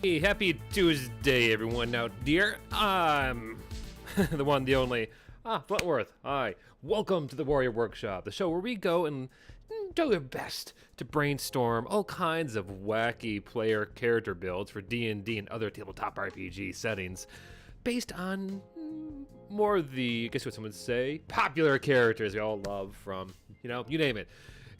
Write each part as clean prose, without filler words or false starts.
Hey, happy Tuesday, everyone out there. I'm the one, the only, Flintworth. Hi. Welcome to the Warrior Workshop, the show where we go and do our best to brainstorm all kinds of wacky player character builds for D&D and other tabletop RPG settings based on more of the, I guess what someone would say, popular characters we all love from, you name it.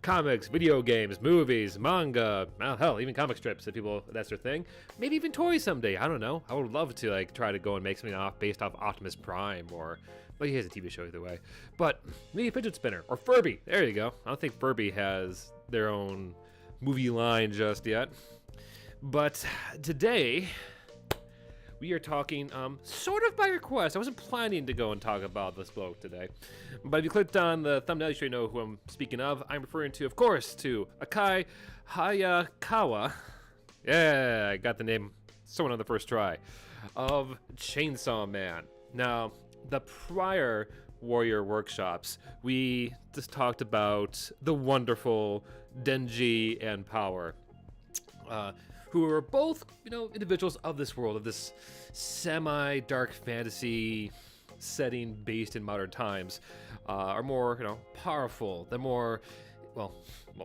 Comics, video games, movies, manga, hell, even comic strips if people, that's their thing. Maybe even toys someday, I don't know. I would love to try to go and make something based off Optimus Prime or, well, he has a TV show either way. But maybe a fidget spinner or Furby, there you go. I don't think Furby has their own movie line just yet. But today, we are talking sort of by request. I wasn't planning to go and talk about this bloke today. But if you clicked on the thumbnail, you should know who I'm speaking of. I'm referring to, of course, to Akai Hayakawa. Yeah, I got the name someone on the first try. Of Chainsaw Man. Now, the prior Warrior Workshops, we just talked about the wonderful Denji and Power. Who are both, individuals of this world, of this semi-dark fantasy setting based in modern times, are more, powerful. They're more,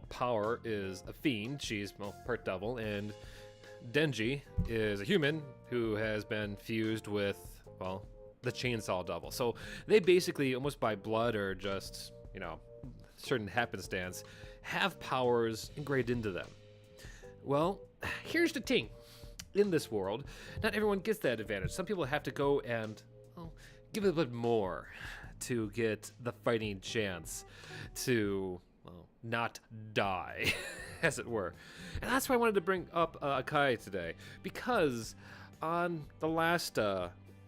Power is a fiend. She's, part devil, and Denji is a human who has been fused with, the chainsaw devil. So they basically, almost by blood or just, certain happenstance, have powers engraved into them. Well, here's the thing. In this world, not everyone gets that advantage. Some people have to go and give it a bit more to get the fighting chance to not die, as it were. And that's why I wanted to bring up Akai today, because on the last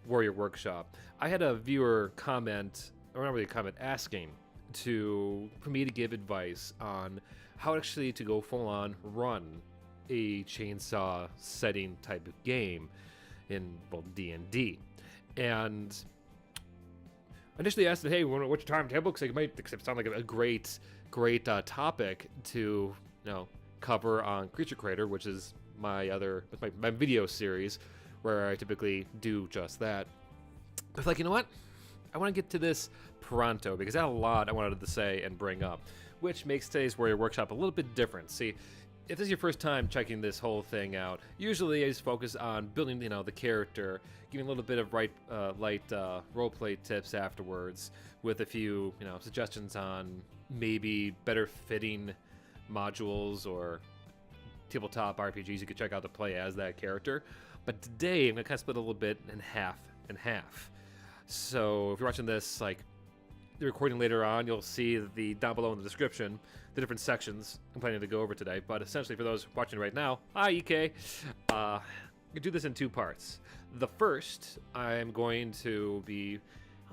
Warrior Workshop, I had a viewer comment, or not really a comment, asking for me to give advice on how actually to go full-on run a chainsaw setting type of game in D&D. And initially asked, hey, what's your timetable? Because it might sound like a great topic to cover on Creature Creator, which is my video series where I typically do just that. I was like, you know what? I want to get to this pronto because I had a lot I wanted to say and bring up, which makes today's Warrior Workshop a little bit different. See, if this is your first time checking this whole thing out, usually I just focus on building, the character, giving a little bit of light roleplay tips afterwards, with a few, suggestions on maybe better fitting modules or tabletop RPGs you could check out to play as that character. But today I'm gonna kind of split a little bit in half and half. So if you're watching this, the recording later on, you'll see down below in the description the different sections I'm planning to go over today. But essentially, for those watching right now, hi EK, I can do this in two parts. The first, I'm going to be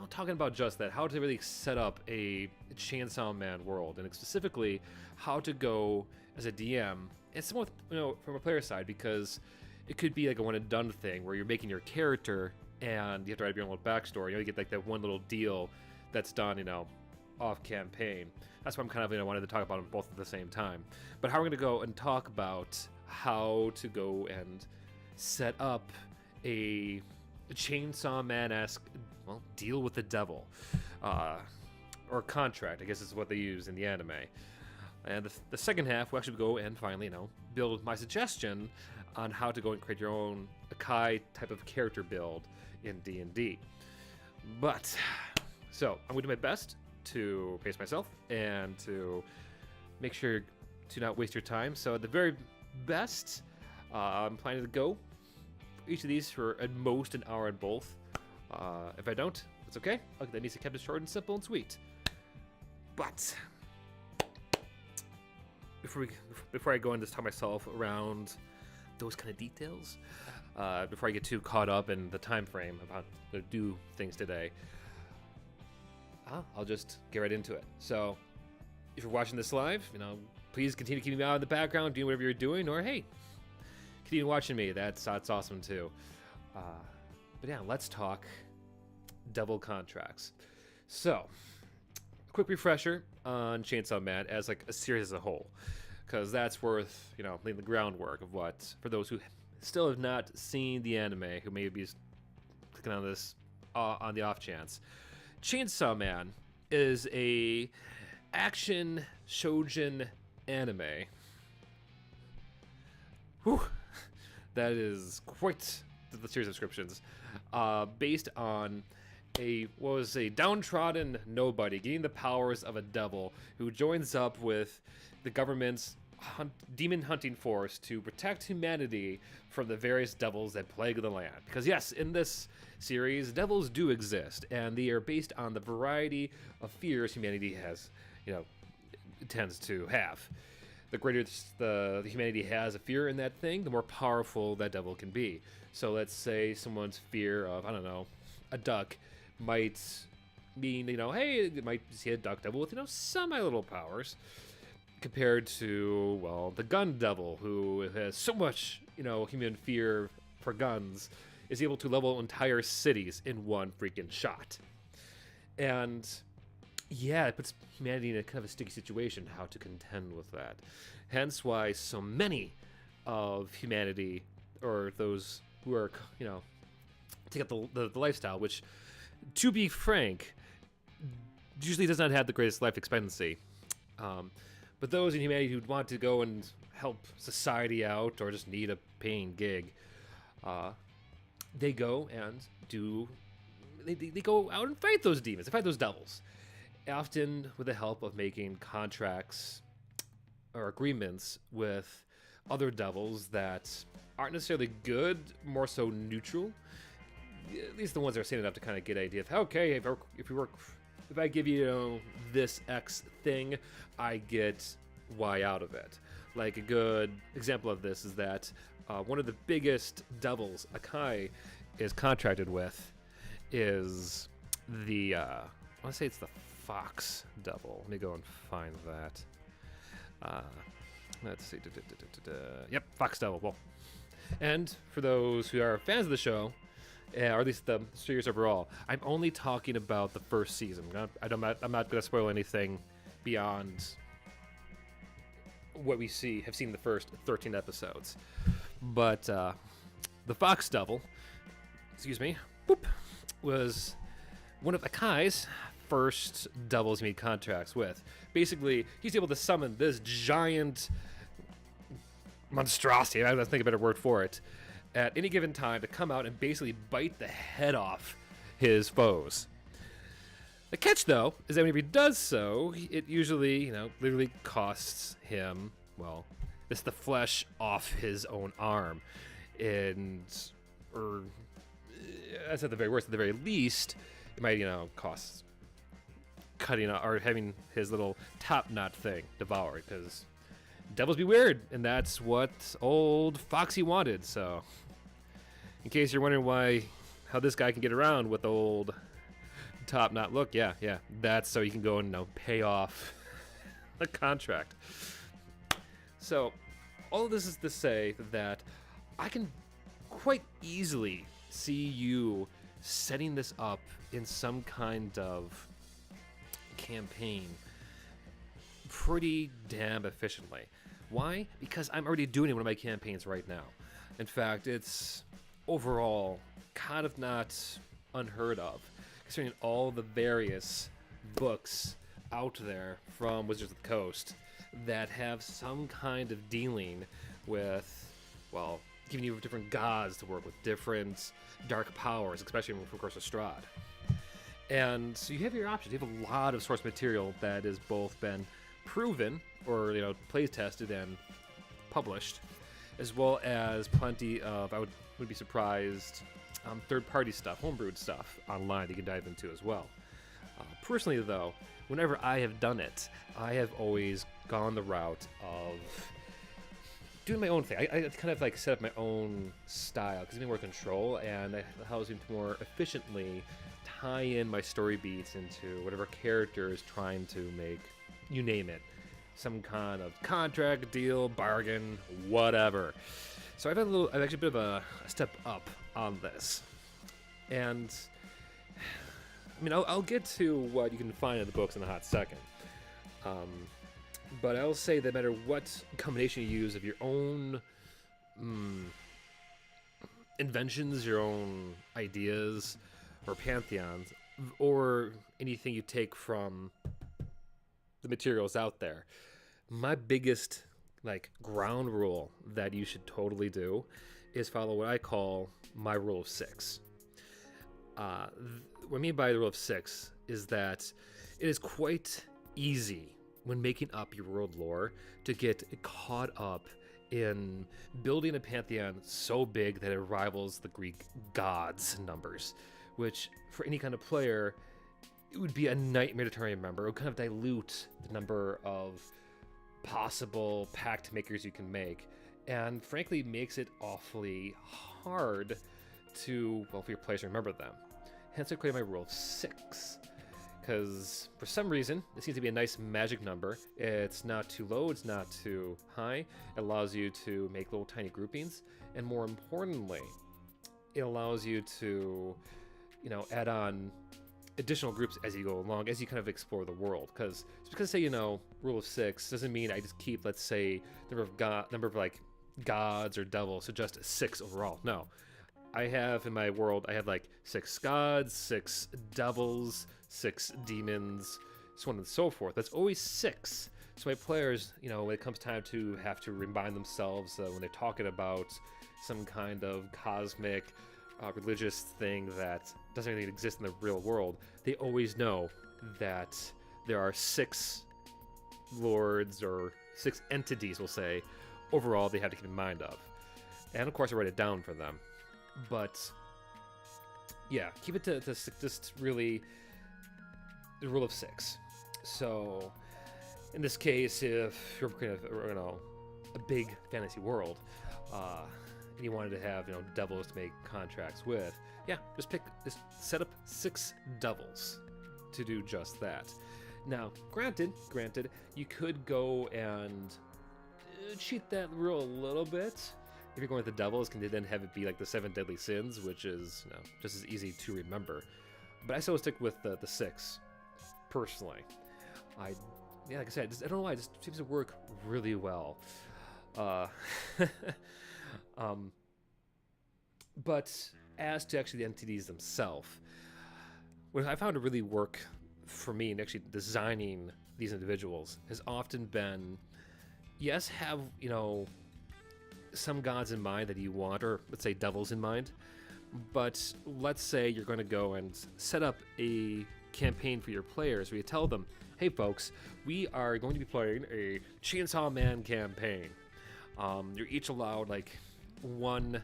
talking about just that, how to really set up a Chainsaw Man world, and specifically how to go as a DM, and somewhat from a player side, because it could be like a one and done thing where you're making your character and you have to write up your own little backstory. You get that one little deal that's done, off campaign. That's why I'm kind of, wanted to talk about them both at the same time. But how we're going to go and talk about how to go and set up a Chainsaw Man-esque, deal with the devil. Or contract, I guess is what they use in the anime. And the second half, we'll actually go and finally, build my suggestion on how to go and create your own Akai type of character build in D&D. But so I'm going to do my best to pace myself and to make sure to not waste your time. So at the very best, I'm planning to go for each of these for at most an hour in both. If I don't, it's okay. That needs to be kept short and simple and sweet. But before I go and just talk myself around those kind of details, before I get too caught up in the time frame of how to do things today, I'll just get right into it. So, if you're watching this live, please continue keeping me out in the background, doing whatever you're doing, or hey, continue watching me. That's awesome too. But yeah, let's talk devil contracts. So, a quick refresher on Chainsaw Man as a series as a whole, because that's worth laying the groundwork of what, for those who still have not seen the anime, who may be clicking on this on the off chance, Chainsaw Man is a action shoujin anime. Whew. That is quite the series of descriptions. Based on a downtrodden nobody gaining the powers of a devil who joins up with the government's demon hunting force to protect humanity from the various devils that plague the land. Because yes, in this series, devils do exist, and they are based on the variety of fears humanity has, tends to have. The greater the humanity has a fear in that thing, the more powerful that devil can be. So let's say someone's fear of, a duck might mean, hey, it might see a duck devil with, semi-little powers, compared to, the gun devil, who has so much, human fear for guns, is able to level entire cities in one freaking shot. And yeah, it puts humanity in a kind of a sticky situation, how to contend with that. Hence why so many of humanity, or those who are, take up the lifestyle, which, to be frank, usually does not have the greatest life expectancy. But those in humanity who want to go and help society out, or just need a paying gig, they go and they go out and fight those demons, they fight those devils. Often with the help of making contracts or agreements with other devils that aren't necessarily good, more so neutral. At least the ones that are sane enough to kind of get an idea of, okay, if I give you, this X thing, I get Y out of it. Like a good example of this is that one of the biggest devils Akai is contracted with is the, I want to say it's the Fox Devil. Let me go and find that. Let's see. Yep, Fox Devil. Well, and for those who are fans of the show, or at least the series overall, I'm only talking about the first season. I'm not going to spoil anything beyond what we have seen the first 13 episodes. But the Fox Devil, was one of Akai's first devils he made contracts with. Basically, he's able to summon this giant monstrosity, I think a better word for it, at any given time to come out and basically bite the head off his foes. The catch, though, is that whenever he does so, it usually, literally costs him, it's the flesh off his own arm. Or that's at the very worst. At the very least, it might, cost cutting or having his little top knot thing devoured, because devils be weird, and that's what old Foxy wanted. So, in case you're wondering how this guy can get around with the old top knot look, yeah, that's so you can go and pay off a contract. So, all of this is to say that I can quite easily see you setting this up in some kind of campaign pretty damn efficiently. Why? Because I'm already doing it in one of my campaigns right now. In fact, it's overall kind of not unheard of, considering all the various books out there from Wizards of the Coast that have some kind of dealing with, giving you different gods to work with, different dark powers, especially from, of course, Strahd. And so you have your options. You have a lot of source material that has both been proven or play tested and published, as well as plenty of, I would be surprised, third-party stuff, homebrewed stuff online that you can dive into as well. Personally, though, whenever I have done it, I have always gone the route of doing my own thing. I kind of set up my own style, because it gives me more control, and it allows me to more efficiently tie in my story beats into whatever character is trying to make, you name it, some kind of contract, deal, bargain, whatever. So I've actually a bit of a step up on this. And I'll get to what you can find in the books in a hot second. But I'll say that no matter what combination you use of your own inventions, your own ideas, or pantheons, or anything you take from the materials out there. My biggest ground rule that you should totally do is follow what I call my rule of six. What I mean by the rule of six is that it is quite easy when making up your world lore to get caught up in building a pantheon so big that it rivals the Greek gods numbers, which for any kind of player, it would be a nightmare to try and remember. It would kind of dilute the number of possible pact makers you can make, and frankly makes it awfully hard to, well, for your players to remember them. Hence I created my rule of six, because for some reason it seems to be a nice magic number. It's not too low, it's not too high. It allows you to make little tiny groupings, and more importantly, it allows you to, add on additional groups as you go along, as you kind of explore the world. Because just because say rule of six doesn't mean I just keep, let's say, number of gods or devils, so just six overall. No, I have in my world, I have 6 gods, 6 devils, 6 demons, so on and so forth. That's always 6. So my players, when it comes time to have to remind themselves when they're talking about some kind of cosmic religious thing that doesn't really exist in the real world, they always know that there are 6 lords or 6 entities, we'll say, overall they have to keep in mind of. And of course I write it down for them. But yeah, keep it to just really the rule of 6. So in this case, if you're kind of a big fantasy world, and you wanted to have devils to make contracts with, yeah, just set up 6 devils to do just that. Now, granted, you could go and cheat that rule a little bit. If you're going with the devils, can they then have it be like the 7 deadly sins, which is just as easy to remember. But I still stick with the 6, personally. Like I said, I don't know why, it just seems to work really well. But as to actually the entities themselves, what I found to really work for me in actually designing these individuals has often been, yes, have some gods in mind that you want, or let's say devils in mind, but let's say you're going to go and set up a campaign for your players where you tell them, hey folks, we are going to be playing a Chainsaw Man campaign. You're each allowed one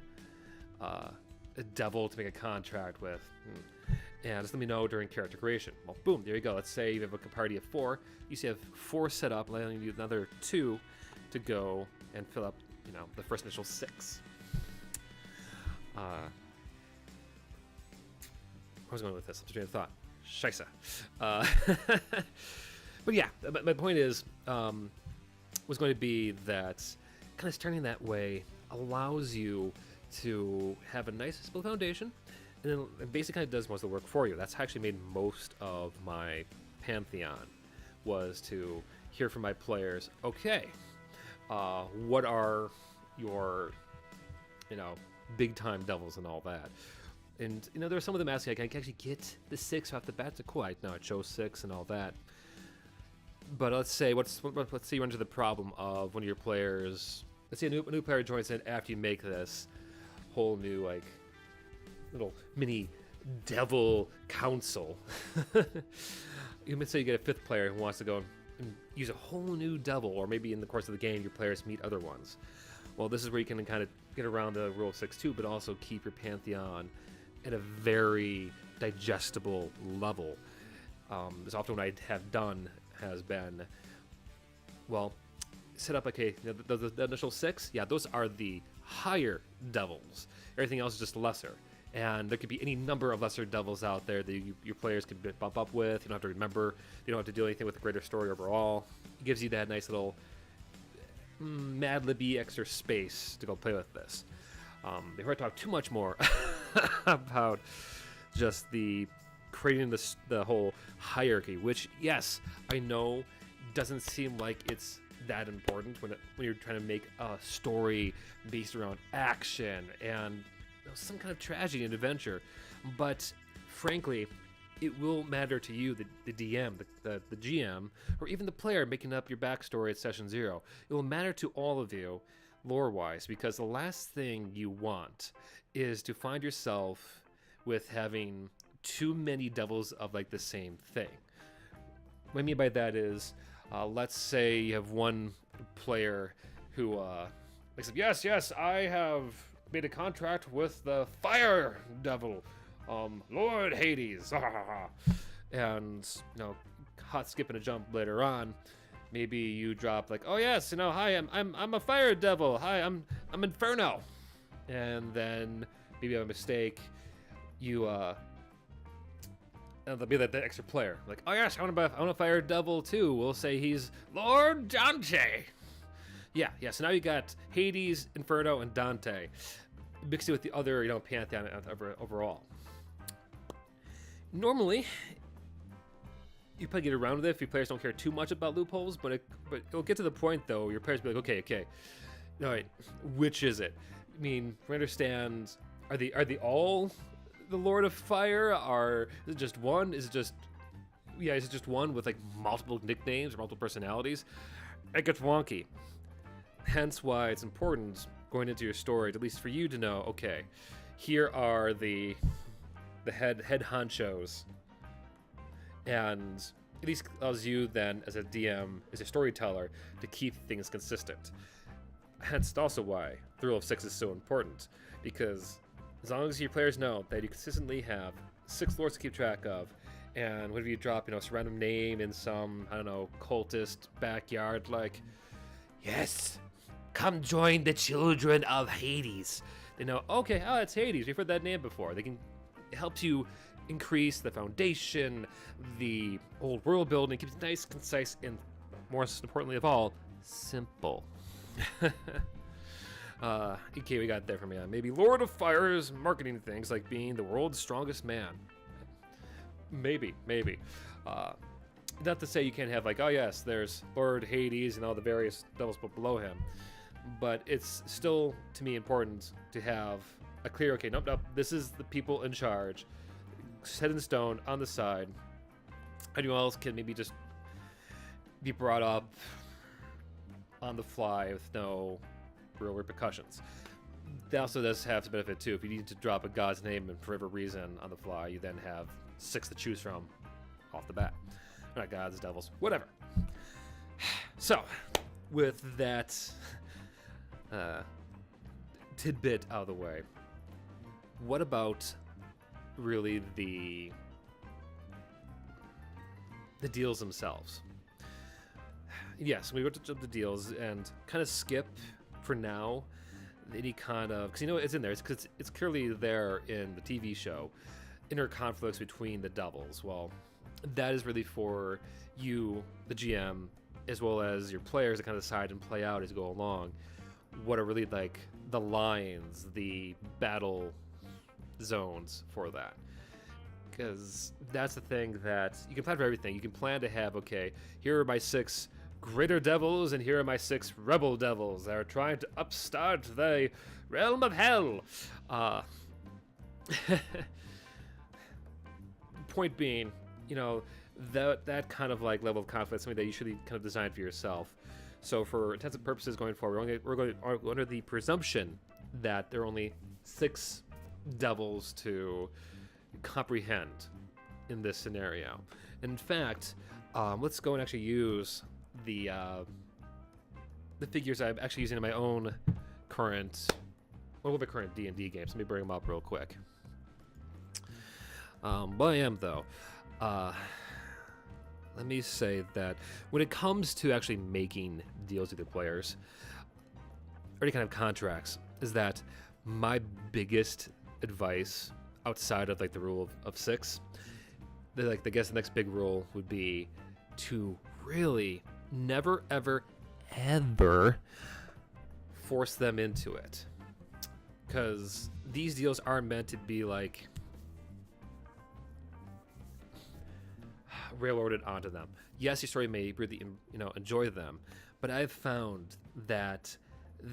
a devil to make a contract with, and just let me know during character creation. Well, boom, there you go. Let's say you have a party of 4, you see you have 4 set up, and you need another 2 to go and fill up the first initial 6. Where was I going with this? I'm just trying to thought. Scheisse. But yeah, my point is, was going to be that kind of starting that way allows you to have a nice simple foundation, and then it basically kind of does most of the work for you. That's how I actually made most of my Pantheon, was to hear from my players, okay, what are your, big time devils and all that. And, there are some of them asking, I can actually get the 6 off the bat. So cool, I chose 6 and all that. But let's say, let's say you run into the problem of one of your players, let's say a new player joins in after you make this whole new, little mini devil council. You might say you get a 5th player who wants to go and use a whole new devil, or maybe in the course of the game your players meet other ones. Well, this is where you can kind of get around the rule of 6 too, but also keep your Pantheon at a very digestible level. As often what I have done has been, well, set up the initial 6, yeah, those are the higher devils. Everything else is just lesser. And there could be any number of lesser devils out there that your players could bump up with. You don't have to remember. You don't have to do anything with the greater story overall. It gives you that nice little Mad Libby extra space to go play with this. Before I talk too much more about just the creating the whole hierarchy, which, yes, I know doesn't seem like it's that important when you're trying to make a story based around action and some kind of tragedy and adventure. But frankly, it will matter to you, the DM, the GM, or even the player making up your backstory at session 0. It will matter to all of you, lore-wise, because the last thing you want is to find yourself with having too many devils of like the same thing. What I mean by that is, let's say you have one player who makes up, yes, I have made a contract with the fire devil, Lord Hades, and hot skip and a jump later on, maybe you drop like, oh yes, hi, I'm a fire devil, hi, I'm Inferno, and then maybe by mistake you there'll be the extra player like, oh yes, I want a fire devil too. We'll say he's Lord Dante. Yeah. So now you got Hades, Inferno, and Dante mixed with the other pantheon overall. Normally, you probably get around with it if your players don't care too much about loopholes, but it'll get to the point though your players will be like, okay, all right, which is it? I mean, we understand. Are they all the Lord of Fire? Is it just one? Is it just one with like multiple nicknames or multiple personalities? It gets wonky. Hence why it's important going into your story, at least for you to know, okay, here are the head honchos, and at least allows you then as a DM, as a storyteller, to keep things consistent. Hence also why the rule of 6 is so important, because as long as your players know that you consistently have 6 lords to keep track of, and whenever you drop, some random name in some, cultist backyard, like, yes, come join the children of Hades. They know, okay, it's Hades. We've heard that name before. It helps you increase the foundation, the old world building, keeps it nice, concise, and most importantly of all, simple. Okay, we got there from you. Maybe Lord of Fire's marketing things like being the world's strongest man. Maybe. Not to say you can't have like, oh yes, there's Lord Hades and all the various devils below him, but it's still, to me, important to have a clear, okay, nope, this is the people in charge, set in stone on the side. Anyone else can maybe just be brought up on the fly with no real repercussions. That also does have some benefit too. If you need to drop a god's name and for whatever reason on the fly, you then have 6 to choose from off the bat. Not gods, devils, whatever. So, with that tidbit out of the way, what about really the deals themselves? Yes, we go to the deals and kind of skip for now any kind of, because it's in there, it's clearly there in the TV show, inner conflicts between the devils. Well, that is really for you, the GM, as well as your players to kind of decide and play out as you go along what are really like the lines, the battle zones for that. Because that's the thing that you can plan for everything. You can plan to have, okay, here are my 6 greater devils, and here are my 6 rebel devils that are trying to upstart the realm of hell. Point being, that kind of like level of conflict is something that you should kind of design for yourself. So for intensive purposes going forward, we're going under the presumption that there are only 6 devils to comprehend in this scenario. In fact, let's go and actually use the figures I'm actually using in my own current D&D games. Let me bring them up real quick. But I am though. Let me say that when it comes to actually making deals with your players, or any kind of contracts, is that my biggest advice outside of like the rule of 6, I guess the next big rule would be to really never, ever, ever force them into it. Because these deals are meant to be like railroaded onto them. Yes, your story may really, enjoy them, but I've found that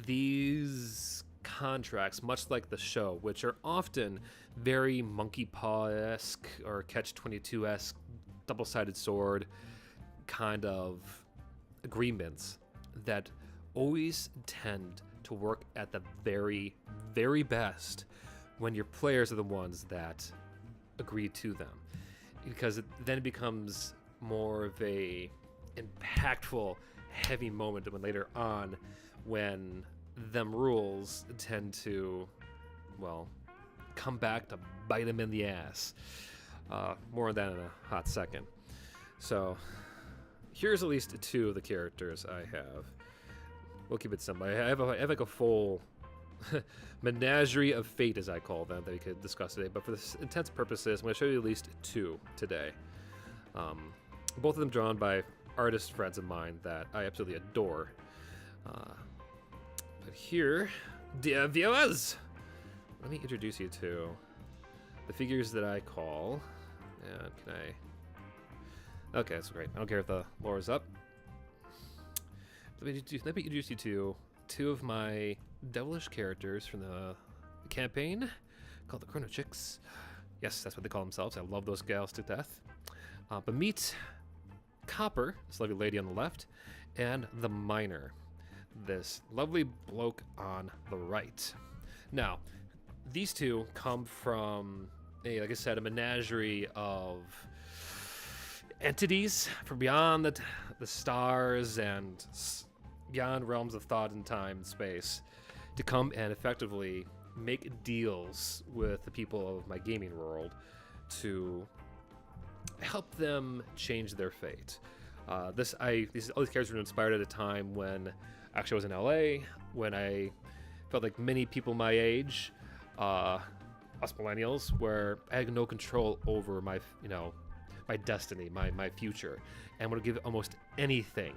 these contracts, much like the show, which are often very monkey paw-esque or catch-22-esque double-sided sword kind of agreements that always tend to work at the very, very best when your players are the ones that agree to them, because then it becomes more of a impactful, heavy moment when later on, when them rules tend to, well, come back to bite them in the ass. More on that in a hot second. So here's at least 2 of the characters I have. We'll keep it simple. I have like a full menagerie of fate, as I call them, that we could discuss today. But for this intents purposes, I'm going to show you at least 2 today. Both of them drawn by artist friends of mine that I absolutely adore. But here, dear viewers, let me introduce you to the figures that I call. And can I? Okay, that's great. I don't care if the lore is up. Let me introduce you to 2 of my devilish characters from the campaign called the Chrono Chicks. Yes, that's what they call themselves. I love those gals to death. But meet Copper, this lovely lady on the left, and the Miner, this lovely bloke on the right. Now, these 2 come from, like I said, a menagerie of entities from beyond the stars and beyond realms of thought and time and space to come and effectively make deals with the people of my gaming world to help them change their fate. All these characters were inspired at a time when actually I was in LA, when I felt like many people my age, us millennials, where I had no control over my destiny, my future, and would give almost anything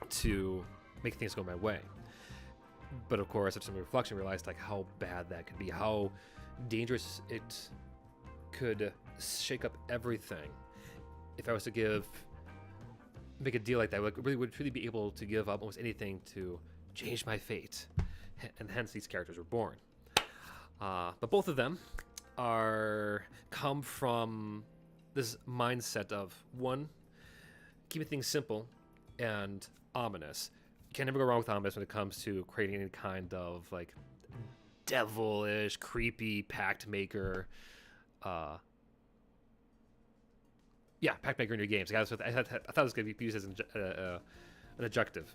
to make things go my way. But of course, after some reflection, I realized like how bad that could be, how dangerous it could shake up everything if I was to make a deal like that. Like, really would truly be able to give up almost anything to change my fate, and hence these characters were born. But both of them come from this mindset of, one, keeping things simple and ominous. You can never go wrong with ominous when it comes to creating any kind of like devilish, creepy pact maker. Pact maker in your games. I thought it was going to be used as an adjective,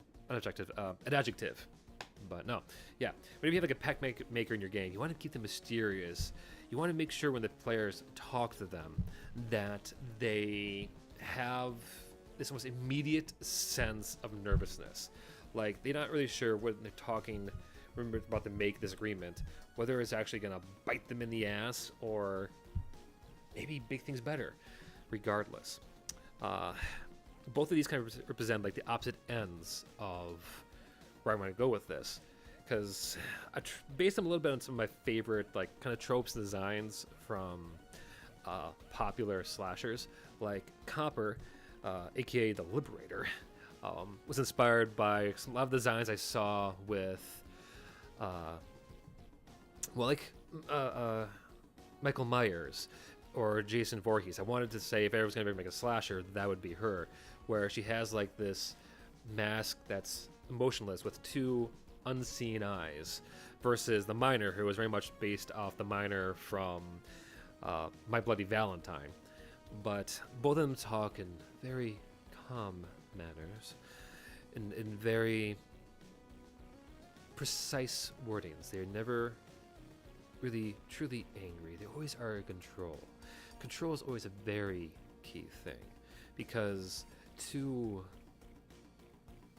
but no. Yeah, but if you have like a pact maker in your game, you want to keep them mysterious. You want to make sure when the players talk to them that they have this almost immediate sense of nervousness. Like, they're not really sure when they're talking, remember, about to make this agreement, whether it's actually going to bite them in the ass or maybe make things better. Regardless, both of these kind of represent like the opposite ends of where I want to go with this, because I based them a little bit on some of my favorite like kind of tropes and designs from popular slashers. Like Copper, aka the Liberator, was inspired by a lot of designs I saw with Michael Myers or Jason Voorhees. I wanted to say if I was going to make a slasher, that would be her, where she has like this mask that's emotionless with 2 unseen eyes, versus the Miner, who was very much based off the Miner from My Bloody Valentine. But both of them talk in very calm manners, in very precise wordings. They're never really truly angry. They always are in control. Control is always a very key thing, because to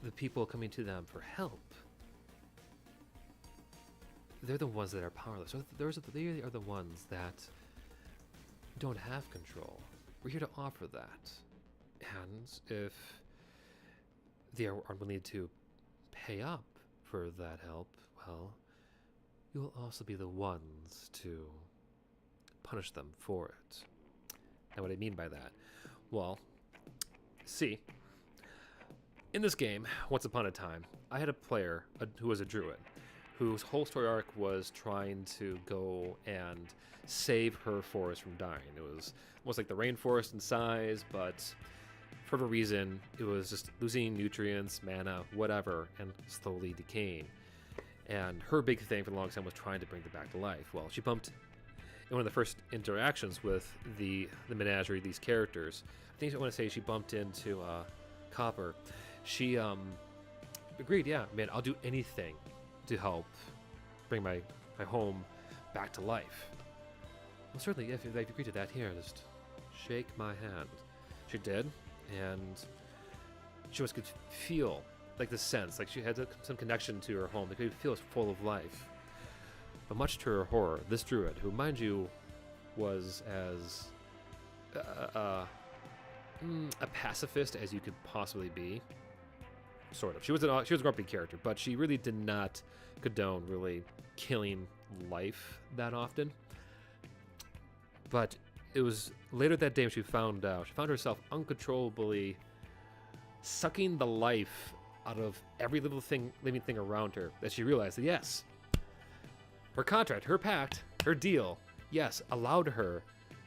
the people coming to them for help, they're the ones that are powerless. They are the ones that don't have control. We're here to offer that. And if they are unwilling to pay up for that help, well, you will also be the ones to punish them for it. Now, what I mean by that? Well, see, in this game, once upon a time, I had a player who was a druid, whose whole story arc was trying to go and save her forest from dying. It was almost like the rainforest in size, but for whatever reason, it was just losing nutrients, mana, whatever, and slowly decaying. And her big thing for the longest time was trying to bring it back to life. Well, she bumped in one of the first interactions with the menagerie, these characters. I think I want to say she bumped into Copper. She agreed, yeah, man, I'll do anything to help bring my home back to life. Well, certainly, if they agreed to that, here, just shake my hand. She did, and she almost could feel like the sense, like she had some connection to her home. They could feel it's full of life. But much to her horror, this druid, who, mind you, was as a pacifist as you could possibly be, sort of. She was a grumpy character, but she really did not condone really killing life that often. But it was later that day when she found herself uncontrollably sucking the life out of every living thing around her, that she realized that yes, her contract, her pact, her deal, yes, allowed her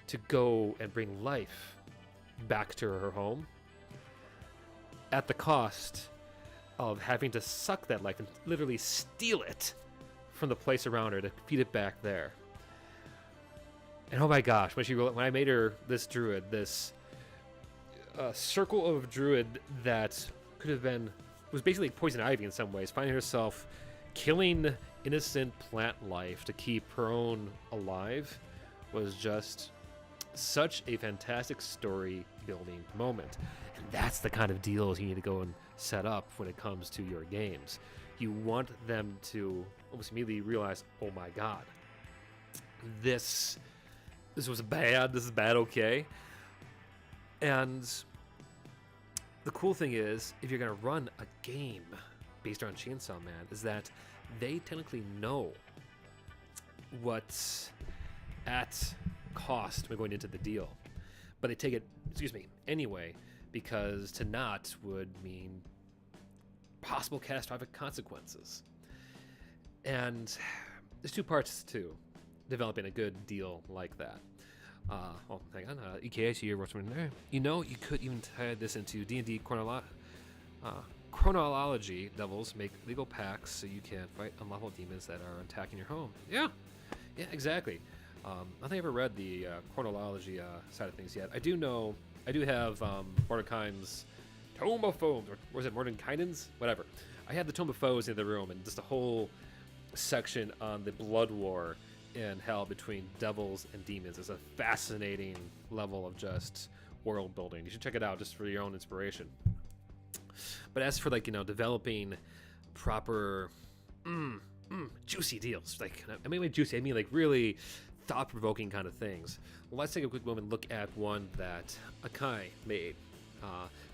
to go and bring life back to her home at the cost of having to suck that life and literally steal it from the place around her to feed it back there. And oh my gosh, when I made her this druid, this circle of druid that was basically poison ivy in some ways, finding herself killing innocent plant life to keep her own alive, was just such a fantastic story building moment. And that's the kind of deals you need to go and set up when it comes to your games. You want them to almost immediately realize, oh my god, this was bad, this is bad, okay? And the cool thing is, if you're going to run a game based on Chainsaw Man, is that they technically know what's at cost when going into the deal. But they take it, anyway, because to not would mean possible catastrophic consequences. And there's two parts to developing a good deal like that. Hang on. EKA, so you're watching there. You could even tie this into D&D chronology. Devils make legal pacts so you can fight unlawful demons that are attacking your home. Yeah, exactly. I don't think I've ever read the chronology side of things yet. I do have Mordecai's Tome of Foes, or was it Mordenkainen's? Whatever. I had the Tome of Foes in the room, and just a whole section on the blood war in hell between devils and demons. It's a fascinating level of just world building. You should check it out just for your own inspiration. But as for developing proper juicy deals, I mean by juicy, I mean like really thought-provoking kind of things. Well, let's take a quick moment and look at one that Akai made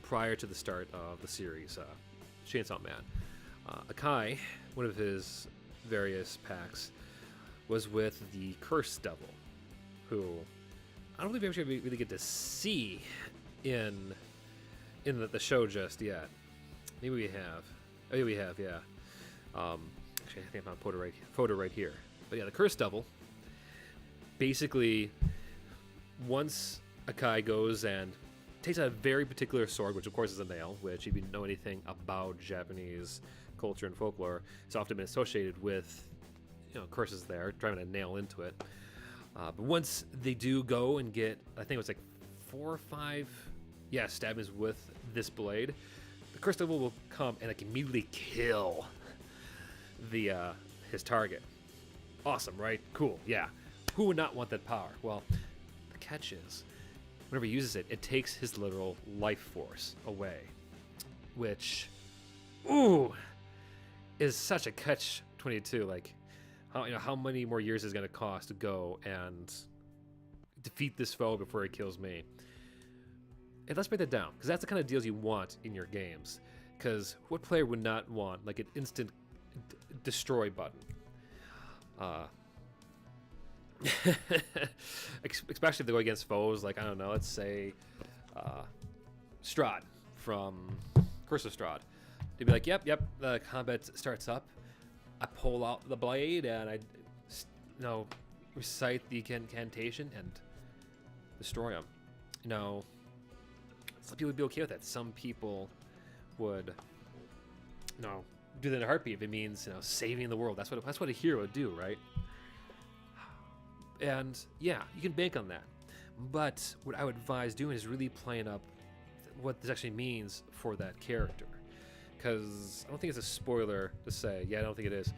prior to the start of the series, Chainsaw Man. Akai, one of his various packs, was with the Cursed Devil, who I don't think we actually really get to see in the show just yet. Maybe we have. Oh, yeah, we have, yeah. Actually, I think I found a photo right here. But yeah, the Cursed Devil, basically, once Akai goes and takes a very particular sword, which of course is a nail, which if you know anything about Japanese culture and folklore, it's often been associated with curses there, driving a nail into it. But once they do go and get, I think it was like 4 or 5, stabbings with this blade, the Cursed Devil will come and immediately kill his target. Awesome, right? Cool, yeah. Who would not want that power? Well, the catch is, whenever he uses it, it takes his literal life force away, which, is such a catch-22. Like, how many more years is it going to cost to go and defeat this foe before he kills me? And let's break that down, because that's the kind of deals you want in your games. Because what player would not want like an instant destroy button? Especially if they go against foes like, I don't know, let's say Strahd from Curse of Strahd. They'd be like, yep, the combat starts up. I pull out the blade and I, recite the incantation and destroy them. Some people would be okay with that. Some people would, do that in a heartbeat if it means, saving the world. That's what a hero would do, right? And yeah, you can bank on that. But what I would advise doing is really playing up what this actually means for that character. Because I don't think it's a spoiler to say, I don't think it is,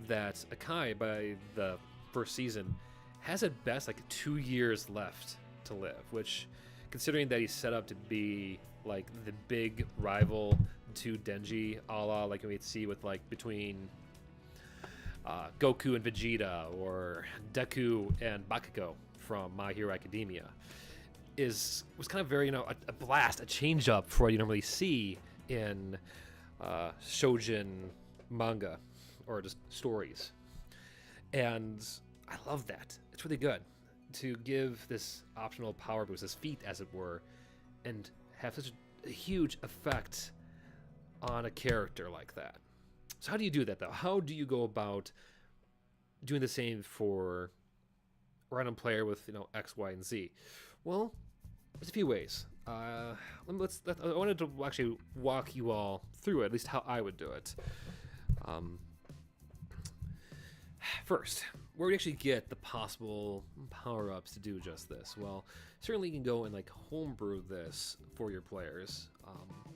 that Akai, by the first season, has at best like 2 years left to live, which, considering that he's set up to be like the big rival to Denji, a la like we'd see with like between Goku and Vegeta, or Deku and Bakugo from My Hero Academia, was kind of very, a blast, a change up for what you normally see in shoujin manga or just stories. And I love that. It's really good to give this optional power boost, this feat as it were, and have such a huge effect on a character like that. So how do you do that, though? How do you go about doing the same for a random player with, X, Y, and Z? Well, there's a few ways. I wanted to actually walk you all through it, at least how I would do it. First, where we actually get the possible power-ups to do just this? Well, certainly you can go and like homebrew this for your players.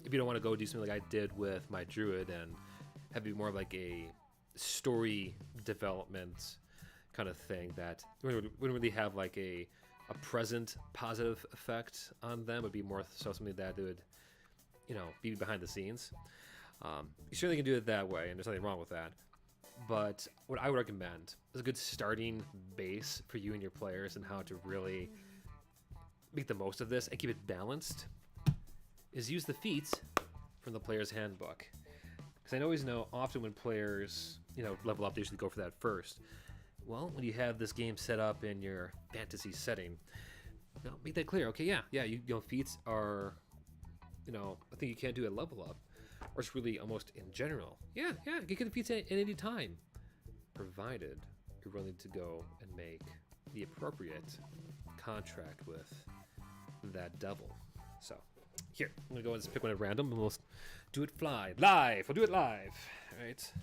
If you don't want to go do something like I did with my druid and have it more of like a story development kind of thing that wouldn't really have like a present positive effect on them, would be more so something that would, be behind the scenes. You certainly can do it that way, and there's nothing wrong with that. But what I would recommend is a good starting base for you and your players, and how to really make the most of this and keep it balanced, is use the feats from the player's handbook. Because I always know often when players, level up, they usually go for that first. Well, when you have this game set up in your fantasy setting, make that clear. Okay, feats are, a thing you can't do at level up, or it's really almost in general. You can get the feats at any time, provided you're willing to go and make the appropriate contract with that devil. So, here, I'm gonna go and just pick one at random, and we'll do it live. We'll do it live. All right.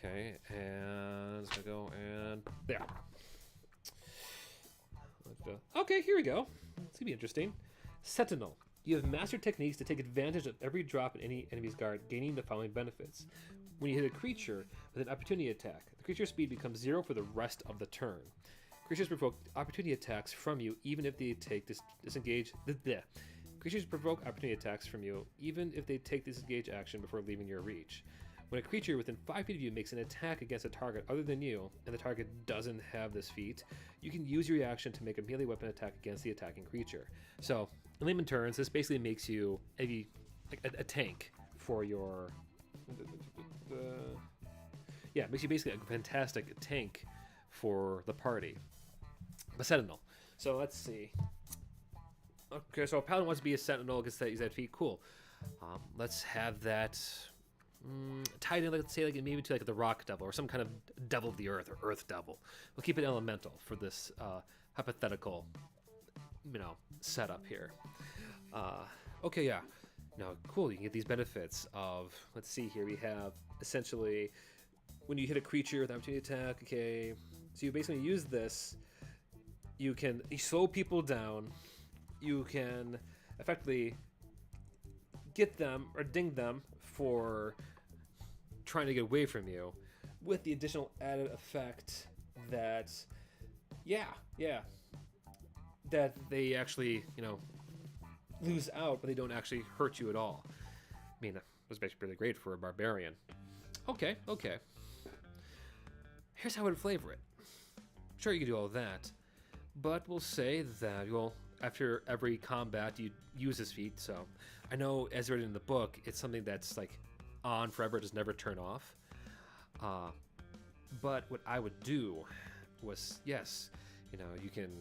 Okay, and it's gonna go and there. Okay, here we go. It's gonna be interesting. Sentinel. You have mastered techniques to take advantage of every drop in any enemy's guard, gaining the following benefits. When you hit a creature with an opportunity attack, the creature's speed becomes 0 for the rest of the turn. Creatures provoke opportunity attacks from you even if they take disengage. Creatures provoke opportunity attacks from you even if they take disengage action before leaving your reach. When a creature within 5 feet of you makes an attack against a target other than you, and the target doesn't have this feat, you can use your reaction to make a melee weapon attack against the attacking creature. So, in layman terms, this basically makes you a tank for your... makes you basically a fantastic tank for the party. A sentinel. So, let's see. Okay, so a paladin wants to be a sentinel, gets that, use that feat. Cool. Let's have that... tied in, let's say, maybe to the rock devil or some kind of devil of the earth or earth devil. We'll keep it elemental for this hypothetical, setup here. Cool. You can get these benefits of, let's see here, we have essentially when you hit a creature with opportunity attack. Okay, so you basically use this. You slow people down. You can effectively get them or ding them for trying to get away from you, with the additional added effect that that they actually lose out, but they don't actually hurt you at all. I mean, that was basically really great for a barbarian. Okay, here's how I would flavor it. Sure, you can do all that, but we'll say that, after every combat you use this feat. So I know, as written in the book, it's something that's on forever, just never turn off. But what I would do was, you can,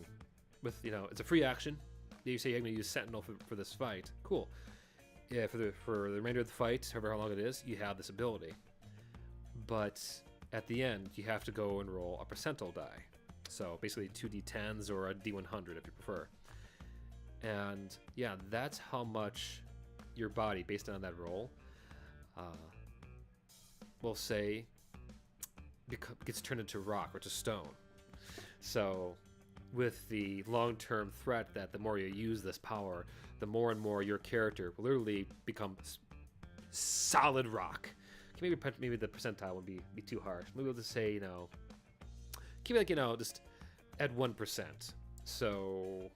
it's a free action. You say I'm going to use Sentinel for this fight. Cool. Yeah, for the remainder of the fight, however how long it is, you have this ability. but at the end, you have to go and roll a percentile die. So basically 2d10s or a d100 if you prefer. And yeah, that's how much your body, based on that roll, will say gets turned into rock, which is stone. So with the long-term threat that the more you use this power, the more and more your character will literally become solid rock. Maybe the percentile would be too harsh. Maybe we'll just say, keep it like, just at 1%. So,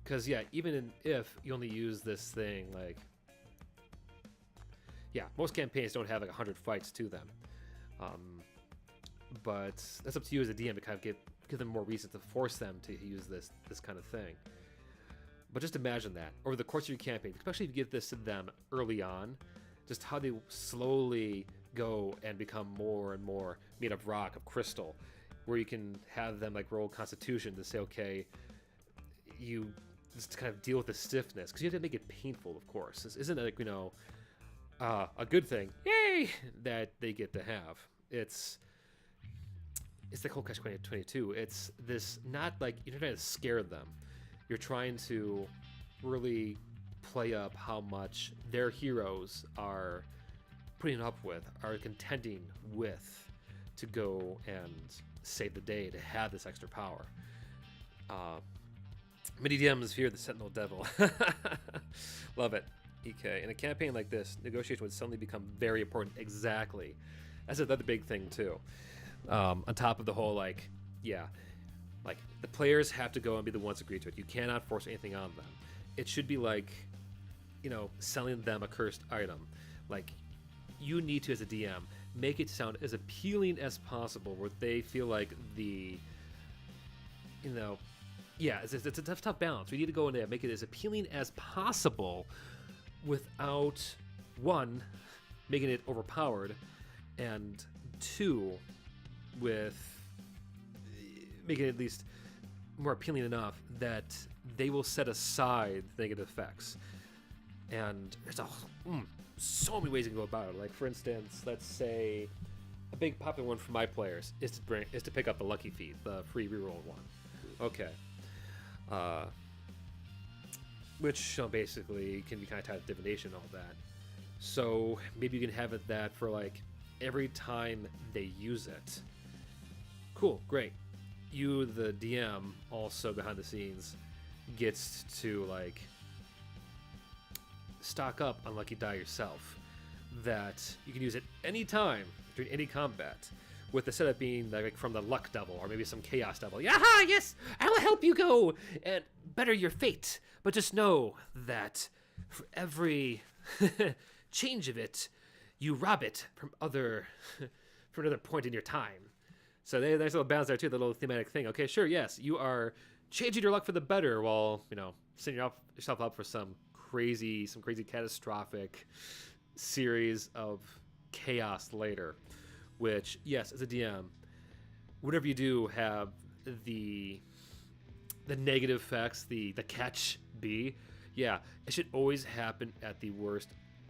because yeah, even if you only use this thing, like, yeah, most campaigns don't have like 100 fights to them. But that's up to you as a DM to kind of give them more reason to force them to use this kind of thing. But just imagine that over the course of your campaign, especially if you give this to them early on, just how they slowly go and become more and more made of rock, of crystal, where you can have them like roll Constitution to say, okay, you just kind of deal with the stiffness, because you have to make it painful, of course. This isn't like, a good thing, yay, that they get to have. It's the whole catch-22. It's this, not like you're trying to scare them. You're trying to really play up how much their heroes are putting up with, are contending with, to go and save the day, to have this extra power. Many DMs fear the Sentinel Devil. Love it. EK. In a campaign like this, negotiation would suddenly become very important. Exactly. That's another big thing too. On top of the whole, the players have to go and be the ones to agree to it. You cannot force anything on them. It should be like, selling them a cursed item. Like, you need to, as a DM, make it sound as appealing as possible, where they feel like it's a tough balance. We need to go in there and make it as appealing as possible without, one, making it overpowered, and two, with making it at least more appealing enough that they will set aside negative effects. And there's so many ways you can go about it. Like, for instance, let's say a big popular one for my players is to pick up the lucky feat, the free reroll one. Okay. Which basically can be kind of tied to divination and all that. So maybe you can have it that for like every time they use it. Cool, great. You, the DM, also behind the scenes, gets to like stock up on lucky die yourself, that you can use it any time during any combat, with the setup being like from the luck devil or maybe some chaos devil. Yaha, yes, I will help you go and better your fate, but just know that for every change of it, you rob it from another point in your time. So there's a little balance there too, the little thematic thing. Okay, sure, yes, you are changing your luck for the better while, setting yourself up for some crazy catastrophic series of chaos later. Which, yes, as a DM, whatever you do, have the negative effects, the catch be, yeah, it should always happen at the worst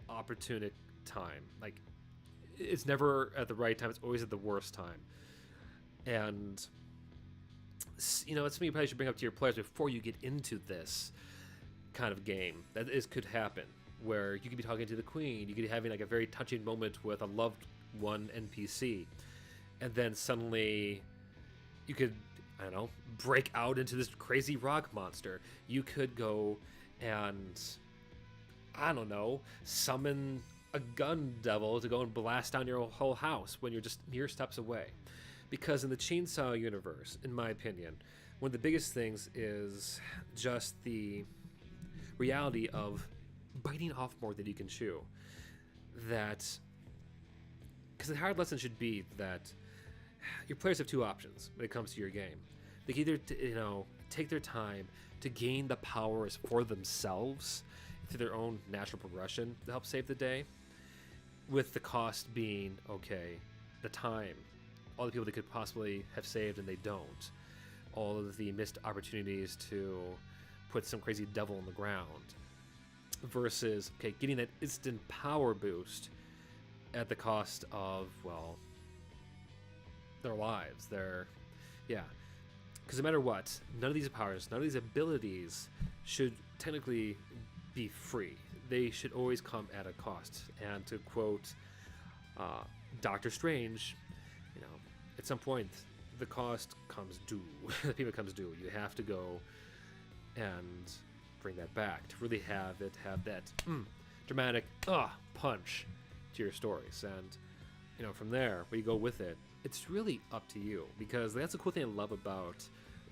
opportune time. Like, it's never at the right time, it's always at the worst time. And, it's something you probably should bring up to your players before you get into this kind of game. That could happen, where you could be talking to the queen, you could be having like a very touching moment with a loved one NPC, and then suddenly you could, break out into this crazy rock monster. You could go and, summon a gun devil to go and blast down your whole house when you're just mere steps away. Because in the Chainsaw universe, in my opinion, one of the biggest things is just the reality of biting off more than you can chew. Because the hard lesson should be that your players have two options when it comes to your game. They can either, take their time to gain the powers for themselves through their own natural progression to help save the day, with the cost being, the time, all the people they could possibly have saved and they don't, all of the missed opportunities to put some crazy devil in the ground, versus, getting that instant power boost at the cost of, well, their lives. Yeah. Because no matter what, none of these powers, none of these abilities should technically be free. They should always come at a cost. And to quote Doctor Strange, at some point, the cost comes due. The payment comes due. You have to go and bring that back to really have that dramatic punch to your stories. And from there, where you go with it, it's really up to you, because that's the cool thing I love about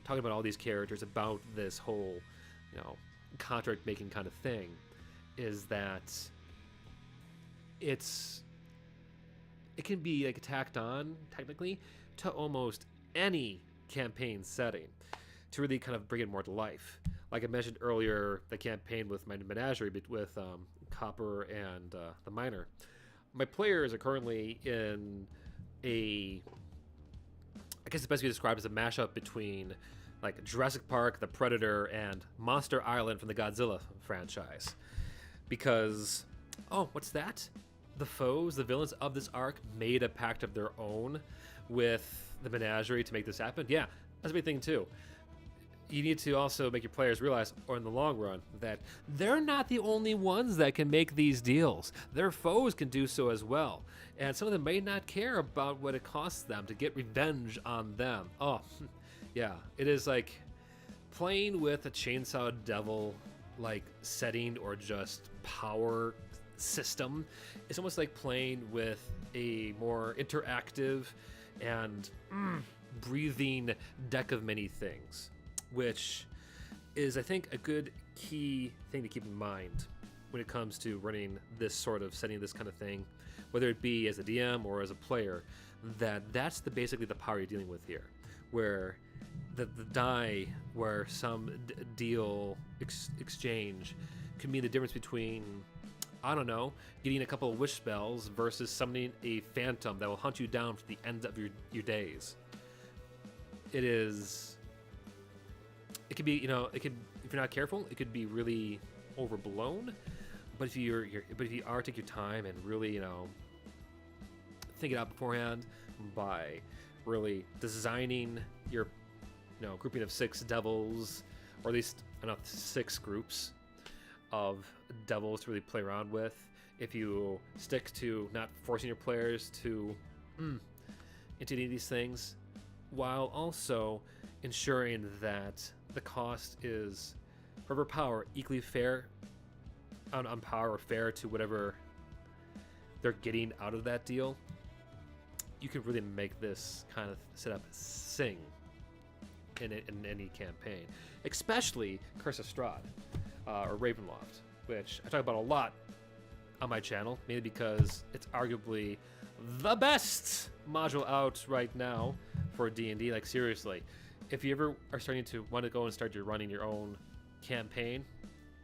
talking about all these characters, about this whole contract making kind of thing, is that it can be like tacked on technically to almost any campaign setting to really kind of bring it more to life. Like I mentioned earlier, the campaign with my menagerie with Copper and the Miner. My players are currently in I guess the best way to describe it is a mashup between like Jurassic Park, The Predator, and Monster Island from the Godzilla franchise. Because, what's that? The foes, the villains of this arc made a pact of their own with the menagerie to make this happen. Yeah, that's a big thing too. You need to also make your players realize, or in the long run, that they're not the only ones that can make these deals. Their foes can do so as well. And some of them may not care about what it costs them to get revenge on them. Oh, yeah. It is like playing with a Chainsaw Devil like setting or just power system. It's almost like playing with a more interactive and breathing deck of many things, which is, I think, a good key thing to keep in mind when it comes to running this sort of setting, this kind of thing, whether it be as a DM or as a player, that's basically the power you're dealing with here, where the die, where some deal exchange can mean the difference between, I don't know, getting a couple of wish spells versus summoning a phantom that will hunt you down for the end of your days. It could be, if you're not careful, it could be really overblown. But if you take your time and really, think it out beforehand by really designing your, grouping of 6 devils, or at least 6 groups of devils to really play around with. If you stick to not forcing your players to into any of these things, while also ensuring that the cost is for power equally fair on power, or fair to whatever they're getting out of that deal, you can really make this kind of setup sing in any campaign, especially Curse of Strahd or Ravenloft, which I talk about a lot on my channel, mainly because it's arguably the best module out right now for D&D. Like, seriously, if you ever are starting to want to go and start running your own campaign,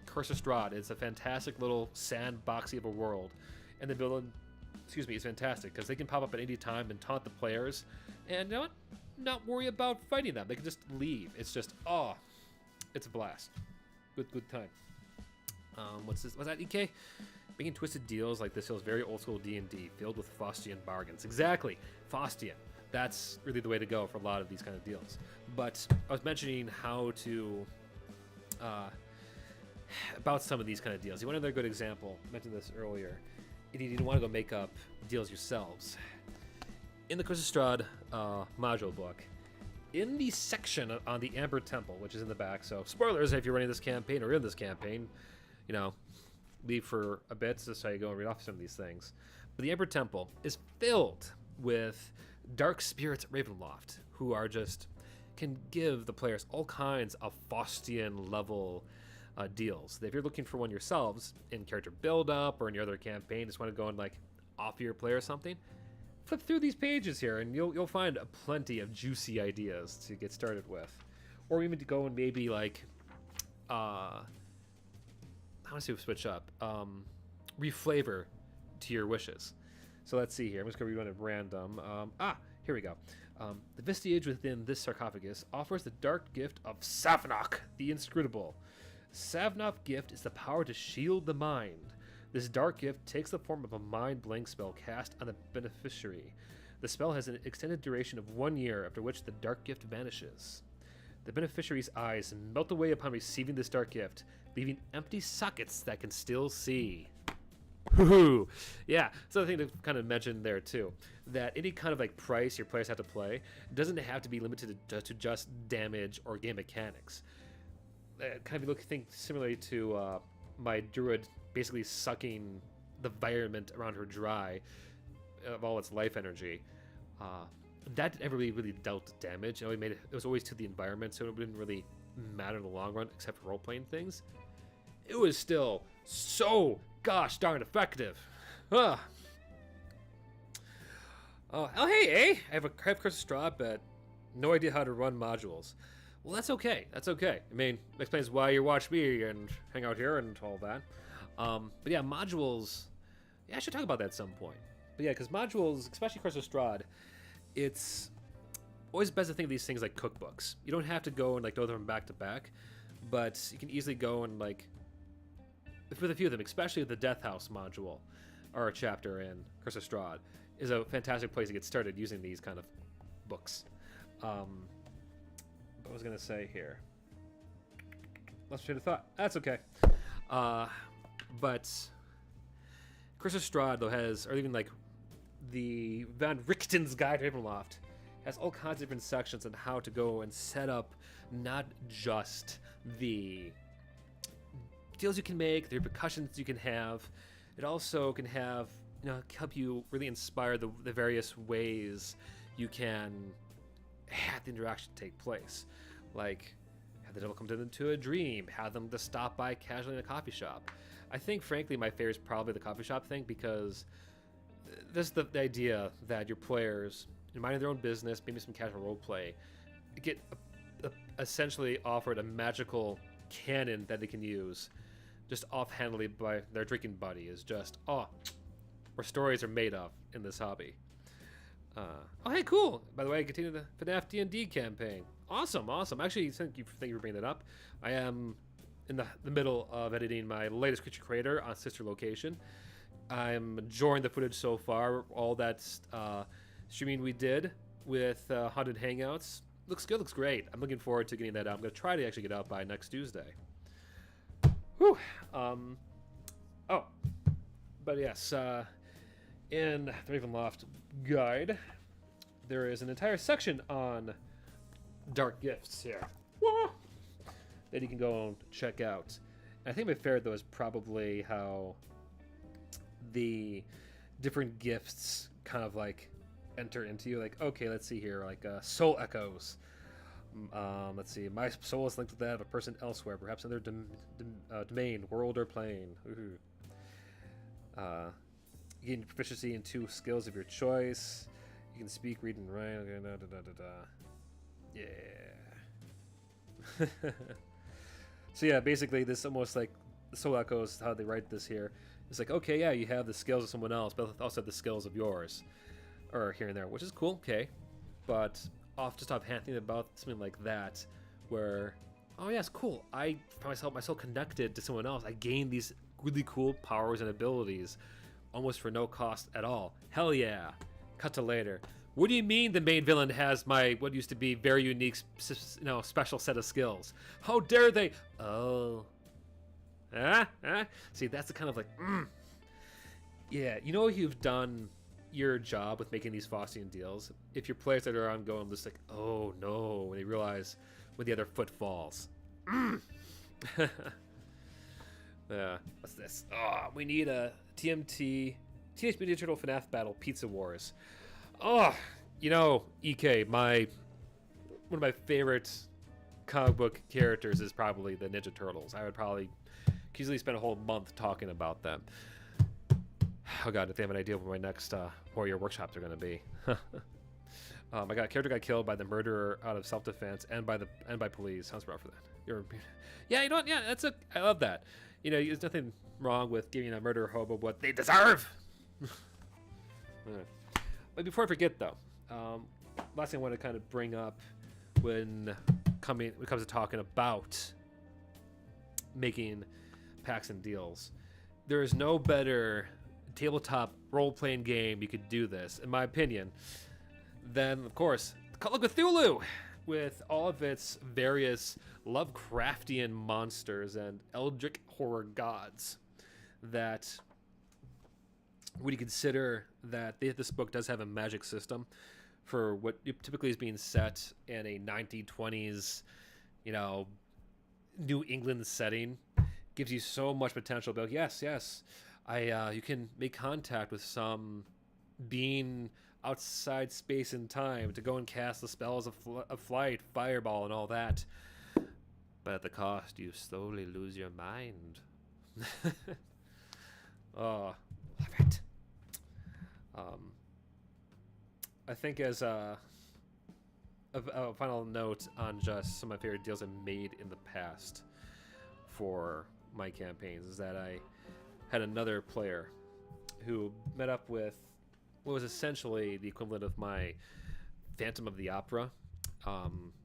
Curse of Strahd is a fantastic little sandboxy of a world, and the villain, is fantastic because they can pop up at any time and taunt the players, and not worry about fighting them. They can just leave. It's just it's a blast. Good time. What's that, EK? Making twisted deals like this feels very old school D&D, filled with Faustian bargains. Exactly, Faustian. That's really the way to go for a lot of these kind of deals. But I was mentioning how to about some of these kind of deals. One other good example, I mentioned this earlier, if you didn't want to go make up deals yourselves. In the Curse of Strahd module book, in the section on the Amber Temple, which is in the back, so spoilers if you're running this campaign or in this campaign, leave for a bit, just so you go and read off some of these things. But the Amber Temple is filled with dark spirits at Ravenloft, who are can give the players all kinds of Faustian level deals. If you're looking for one yourselves in character build-up or in your other campaign, just want to go and offer your player something, flip through these pages here and you'll find plenty of juicy ideas to get started with. Or even to go and maybe I want to switch up, reflavor to your wishes. So let's see here. I'm just going to read one at random. Here we go. The vestige within this sarcophagus offers the dark gift of Savnok, the Inscrutable. Savnok's gift is the power to shield the mind. This dark gift takes the form of a mind blank spell cast on the beneficiary. The spell has an extended duration of 1 year, after which the dark gift vanishes. The beneficiary's eyes melt away upon receiving this dark gift, leaving empty sockets that can still see. Woohoo! Yeah, so I think to kind of mention there too, that any kind of like price your players have to play doesn't have to be limited to just damage or game mechanics. Kind of think similarly to my druid basically sucking the environment around her dry of all its life energy. That never really dealt damage. It was always to the environment, so it didn't really matter in the long run, except for role-playing things. It was still so gosh darn effective. Oh, hey, I have Curse of Strahd, but no idea how to run modules. Well, that's okay. That's okay. I mean, it explains why you watch me and hang out here and all that. But yeah, modules. Yeah, I should talk about that at some point. But yeah, because modules, especially Curse of Strahd, it's always best to think of these things like cookbooks. You don't have to go and like throw them back to back, but you can easily go and like with a few of them, especially the Death House module or a chapter in Curse of Strahd, is a fantastic place to get started using these kind of books. What was I gonna say here? Lost train of thought. That's okay. But Curse of Strahd though has, or even like the Van Richten's Guide to Ravenloft, has all kinds of different sections on how to go and set up not just the deals you can make, the repercussions you can have. It also can have, help you really inspire the various ways you can have the interaction take place. Like, have the devil come into a dream, have them just stop by casually in a coffee shop. I think, frankly, my favorite is probably the coffee shop thing, because this is the idea that your players, minding their own business, maybe some casual role play, get essentially offered a magical cannon that they can use just offhandedly by their drinking buddy. Is just, where stories are made of in this hobby. Hey, cool. By the way, I continue the FNAF D&D campaign. Awesome. Actually, thank you for bringing that up. I am in the middle of editing my latest creature creator on Sister Location. I'm enjoying the footage so far. All that streaming we did with Haunted Hangouts looks good, looks great. I'm looking forward to getting that out. I'm going to try to actually get out by next Tuesday. Whew. But yes, in the Ravenloft guide, there is an entire section on dark gifts here that you can go and check out. And I think my favorite, though, is probably how the different gifts kind of like enter into you. Like, okay, let's see here, like soul echoes. Let's see, my soul is linked with that of a person elsewhere, perhaps in their domain, world, or plane. You gain proficiency in 2 skills of your choice. You can speak, read, and write. Okay, yeah. So yeah, basically this almost like the soul echoes, how they write this here. It's like, okay, yeah, you have the skills of someone else, but also have the skills of yours, or here and there, which is cool, okay. But just offhand thinking about something like that, where, oh yeah, it's cool. I find myself connected to someone else. I gain these really cool powers and abilities, almost for no cost at all. Hell yeah. Cut to later. What do you mean the main villain has what used to be very unique, special set of skills? How dare they? Oh. See, that's the kind of like, yeah, you've done your job with making these Faustian deals if your players that are on going just like, oh no, when they realize when the other foot falls. Yeah, what's this? We need a TMT, Teenage Mutant Ninja Turtle FNAF Battle Pizza Wars. EK, one of my favorite comic book characters is probably the Ninja Turtles. I would probably easily spend a whole month talking about them. Oh god, if they have an idea what my next Warrior workshops are going to be. My character got killed by the murderer out of self-defense and by police. Sounds rough for that. Yeah, I love that. There's nothing wrong with giving a murderer hobo what they deserve. But before I forget, though, last thing I want to kind of bring up when it comes to talking about making packs and deals, there is no better tabletop role-playing game you could do this, in my opinion, than, of course, Call of Cthulhu, with all of its various Lovecraftian monsters and eldritch horror gods. That, would you consider that this book does have a magic system for what typically is being set in a 1920s, New England setting? Gives you so much potential. But yes, you can make contact with some being outside space and time to go and cast the spells of flight, fireball, and all that. But at the cost, you slowly lose your mind. Oh, love it. I think as a final note on just some of my favorite deals I made in the past for my campaigns is that I had another player who met up with what was essentially the equivalent of my Phantom of the Opera.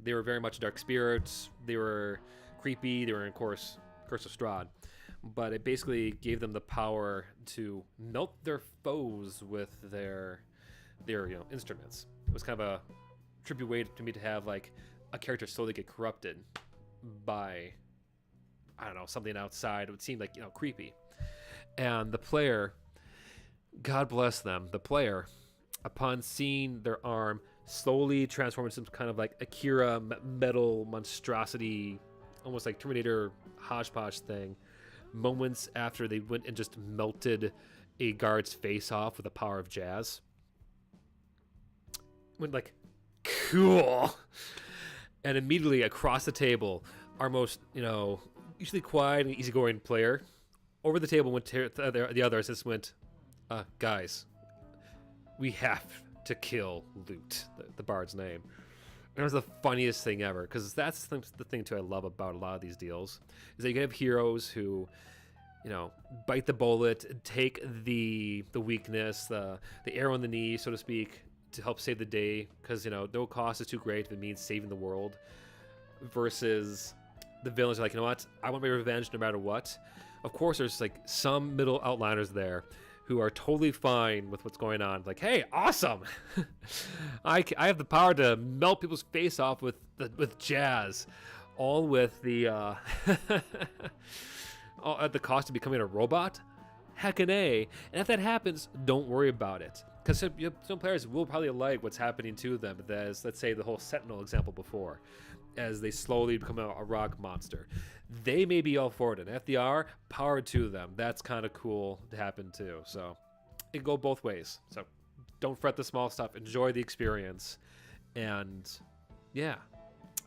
They were very much dark spirits. They were creepy. They were, of course, Curse of Strahd. But it basically gave them the power to melt their foes with their instruments. It was kind of a trippy way to me to have like a character slowly get corrupted by, I don't know, something outside. It would seem like, creepy. And the player, God bless them, the player, upon seeing their arm slowly transform into some kind of like Akira metal monstrosity, almost like Terminator hodgepodge thing, moments after they went and just melted a guard's face off with the power of jazz, went like, cool. And immediately across the table, our most, usually quiet and easygoing player, over the table went to the others, just went, guys, we have to kill Lute, the bard's name. And it was the funniest thing ever, because that's the thing too I love about a lot of these deals, is that you can have heroes who, bite the bullet, take the weakness, the arrow in the knee, so to speak, to help save the day, because no cost is too great if it means saving the world, versus the villains are like, what, I want my revenge no matter what. Of course, there's like some middle outliners there who are totally fine with what's going on. Like, hey, awesome! I have the power to melt people's face off with jazz, all with the all at the cost of becoming a robot. Heckin' A. And if that happens, don't worry about it, because some players will probably like what's happening to them. As, let's say, the whole Sentinel example before, as they slowly become a rock monster. They may be all for it. And if they are, power to them. That's kind of cool to happen too. So it can go both ways. So don't fret the small stuff. Enjoy the experience. And yeah,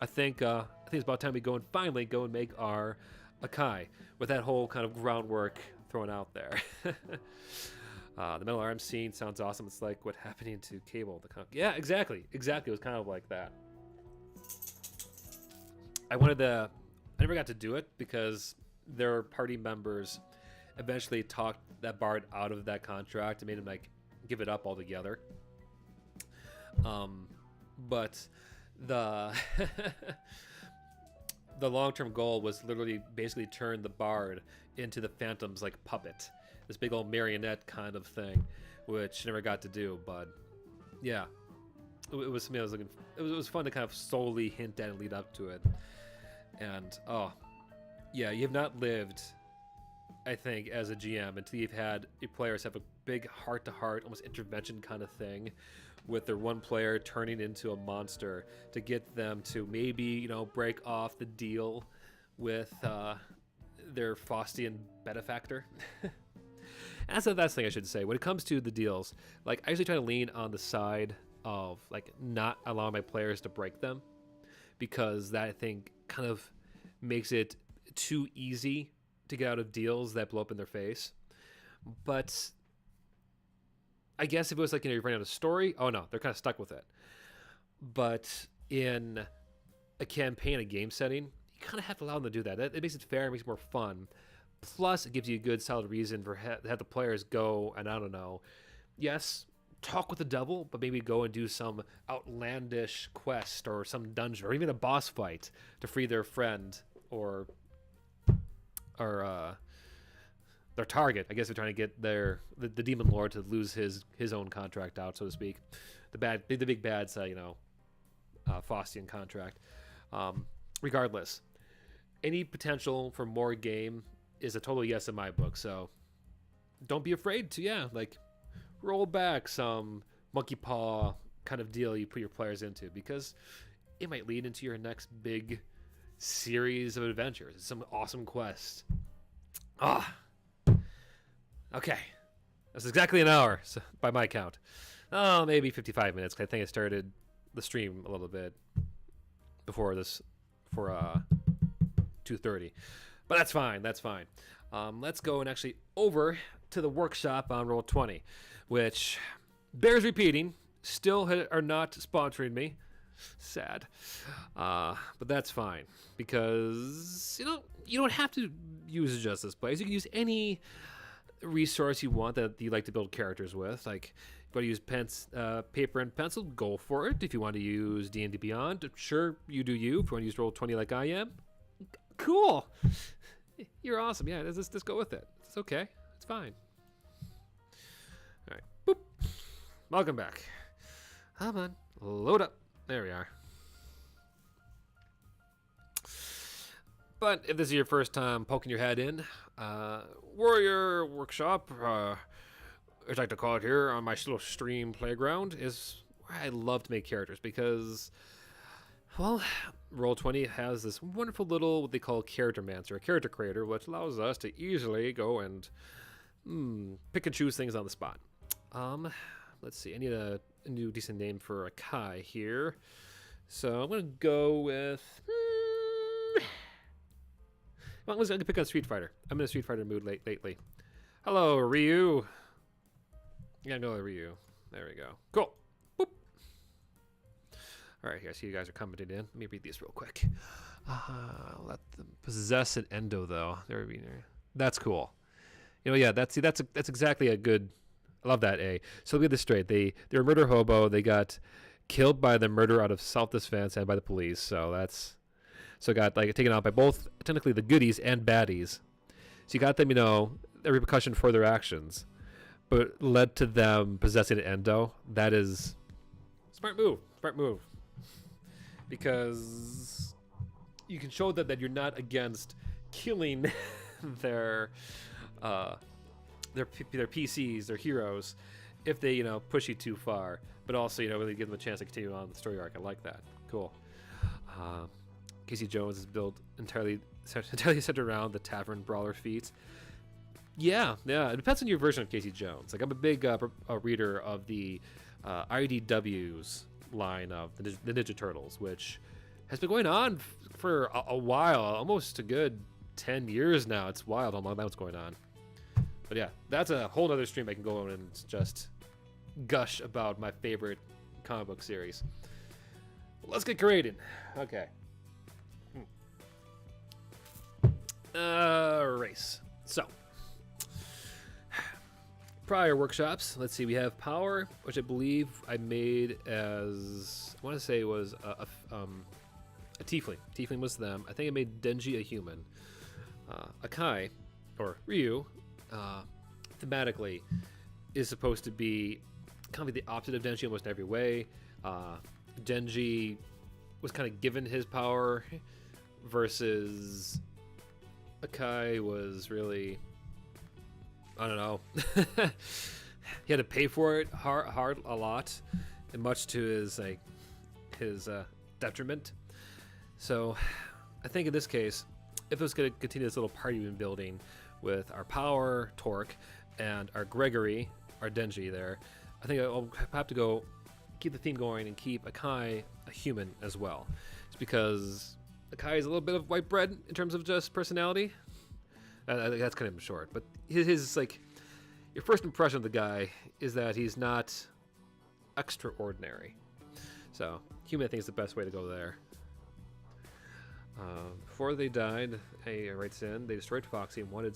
I think it's about time we finally go and make our Akai with that whole kind of groundwork thrown out there. The metal arm scene sounds awesome. It's like what happening to Cable. Yeah, exactly. It was kind of like that. I never got to do it because their party members eventually talked that bard out of that contract and made him like give it up altogether. But the the long-term goal was literally basically turn the bard into the Phantom's like puppet, this big old marionette kind of thing, which never got to do. But yeah, it was something I was looking for. It was fun to kind of slowly hint at and lead up to it. And yeah, you have not lived, I think, as a GM until you've had your players have a big heart-to-heart, almost intervention kind of thing with their one player turning into a monster to get them to maybe, break off the deal with their Faustian benefactor. And that's the last thing I should say. When it comes to the deals, like, I usually try to lean on the side of, like, not allowing my players to break them, because that, I think, kind of makes it too easy to get out of deals that blow up in their face. But I guess if it was like, you're running out of story, oh no, they're kind of stuck with it. But in a campaign, a game setting, you kind of have to allow them to do that. It makes it fair, it makes it more fun. Plus, it gives you a good, solid reason for have the players go and, I don't know, yes, talk with the devil, but maybe go and do some outlandish quest or some dungeon or even a boss fight to free their friend or the their target. I guess they're trying to get the demon lord to lose his own contract out, so to speak. The big bad's Faustian contract. Regardless, any potential for more game is a total yes in my book. So don't be afraid to roll back some monkey paw kind of deal you put your players into, because it might lead into your next big series of adventures. It's some awesome quest. Okay. That's exactly an hour, so, by my count. Oh, maybe 55 minutes. I think I started the stream a little bit before this, for 2:30. But that's fine. That's fine. Let's go and actually over to the workshop on Roll20, which bears repeating. Still are not sponsoring me. Sad. But that's fine, because you don't have to use Justice Plays. You can use any resource you want that you like to build characters with. Like, if you want to use paper and pencil, go for it. If you want to use D&D Beyond, sure, you do you. If you want to use Roll20 like I am, cool. You're awesome. Yeah, just go with it. It's okay. It's fine. All right. Boop. Welcome back. Come on. Load up. There we are. But if this is your first time poking your head in, Warrior Workshop, as I like to call it here on my little stream playground, is where I love to make characters, because, well, Roll20 has this wonderful little, what they call charactermancer, a character creator, which allows us to easily go and pick and choose things on the spot. Let's see, I need a new decent name for a Kai here. So I'm going to go with... Well, I'm going to pick on Street Fighter. I'm in a Street Fighter mood lately. Hello, Ryu. Yeah, no, Ryu. There we go. Cool. Boop. All right, here, I see you guys are commenting in. Let me read these real quick. Let them possess an endo, though. That's cool. Yeah, that's exactly a good... I love that, A. So let me get this straight. They're a murder hobo. They got killed by the murder out of self-defense and by the police. So got taken out by both technically the goodies and baddies. So you got them, the repercussion for their actions, but led to them possessing an endo. That is smart move. Because you can show that you're not against killing their PCs, their heroes, if they push you too far, but also really give them a chance to continue on the story arc. I like that. Cool. Casey Jones is built entirely centered around the tavern brawler feats. Yeah. It depends on your version of Casey Jones. I'm a big reader of the IDW's line of the Ninja Turtles, which has been going on for a while, almost a good 10 years now. It's wild how long that was going on. But yeah, that's a whole other stream I can go on and just gush about my favorite comic book series. Let's get creating. Okay. Race. So, prior workshops. Let's see. We have Power, which I believe I made as, I want to say it was a Tiefling. Tiefling was them. I think I made Denji a human. Akai, or Ryu, thematically, is supposed to be kind of the opposite of Denji almost in every way. Denji was kind of given his power, versus Akai was really, I don't know. He had to pay for it hard a lot, and much to his detriment. So I think in this case, if it was going to continue this little party we've been building with our Power, Torque, and our Gregory, our Denji there, I think I'll have to go keep the theme going and keep Akai a human as well. It's because Akai is a little bit of white bread in terms of just personality. I think that's kind of short, but his your first impression of the guy is that he's not extraordinary. So human, I think, is the best way to go there. Before they died, A writes in, they destroyed Foxy and wanted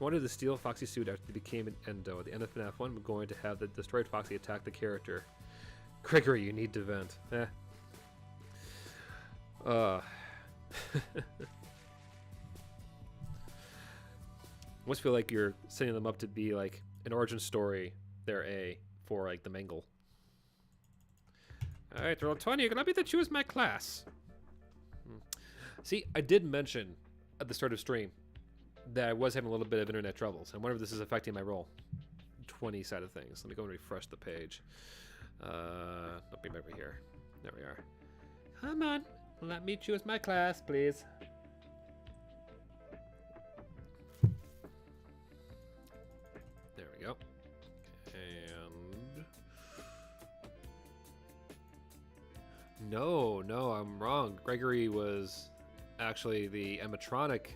to steal Foxy's suit after he became an Endo. At the end of FNAF 1, we're going to have the destroyed Foxy attack the character. Gregory, you need to vent. almost feel like you're setting them up to be like an origin story. They're A for like the Mangle. All right, roll 20. You're gonna be to choose my class. See, I did mention at the start of stream that I was having a little bit of internet troubles. I wonder if this is affecting my roll 20 side of things. Let me go and refresh the page. Let me over here. There we are. Come on, let me choose my class, please. There we go. And no, I'm wrong. Gregory was actually the animatronic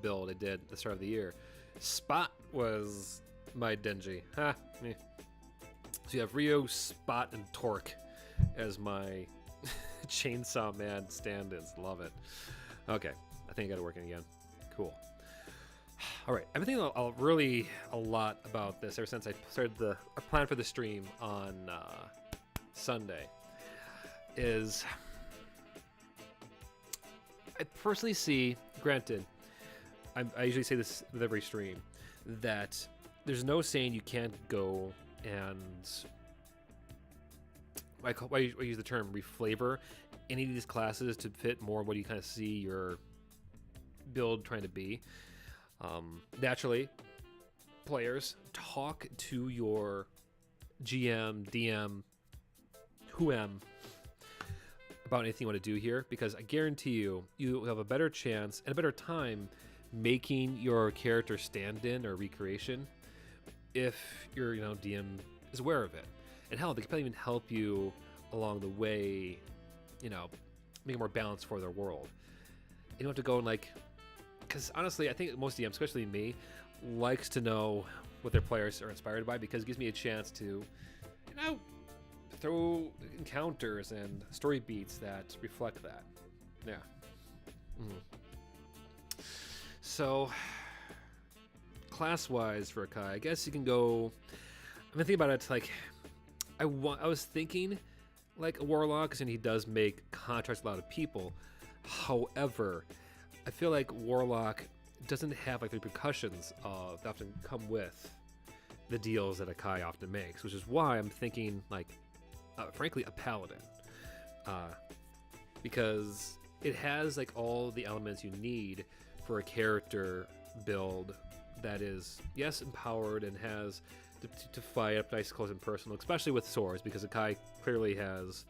build I did at the start of the year. Spot was my Denji. Ha! So you have Rio, Spot, and Torque as my Chainsaw Man stand-ins. Love it. Okay, I think I got it working again. Cool. All right, I've been thinking really a lot about this ever since I started the plan for the stream on Sunday. I personally see, granted, I usually say this with every stream, that there's no saying you can't go and I use the term reflavor any of these classes to fit more what you kind of see your build trying to be. Naturally, players, talk to your GM, DM, whoever about anything you want to do here, because I guarantee you have a better chance and a better time making your character stand-in or recreation if your DM is aware of it. And hell, they can probably even help you along the way, make it more balanced for their world. You don't have to go and because honestly, I think most DMs, especially me, likes to know what their players are inspired by, because it gives me a chance to, throw encounters and story beats that reflect that. Yeah. So, class-wise for Akai, I guess you can go. I've been thinking about it. I was thinking like a warlock, and he does make contracts with a lot of people. However, I feel like warlock doesn't have the repercussions that often come with the deals that Akai often makes, which is why I'm thinking frankly, a paladin, because it has all the elements you need for a character build that is, yes, empowered and has to fight up nice, close, and personal, especially with swords, because Akai clearly has,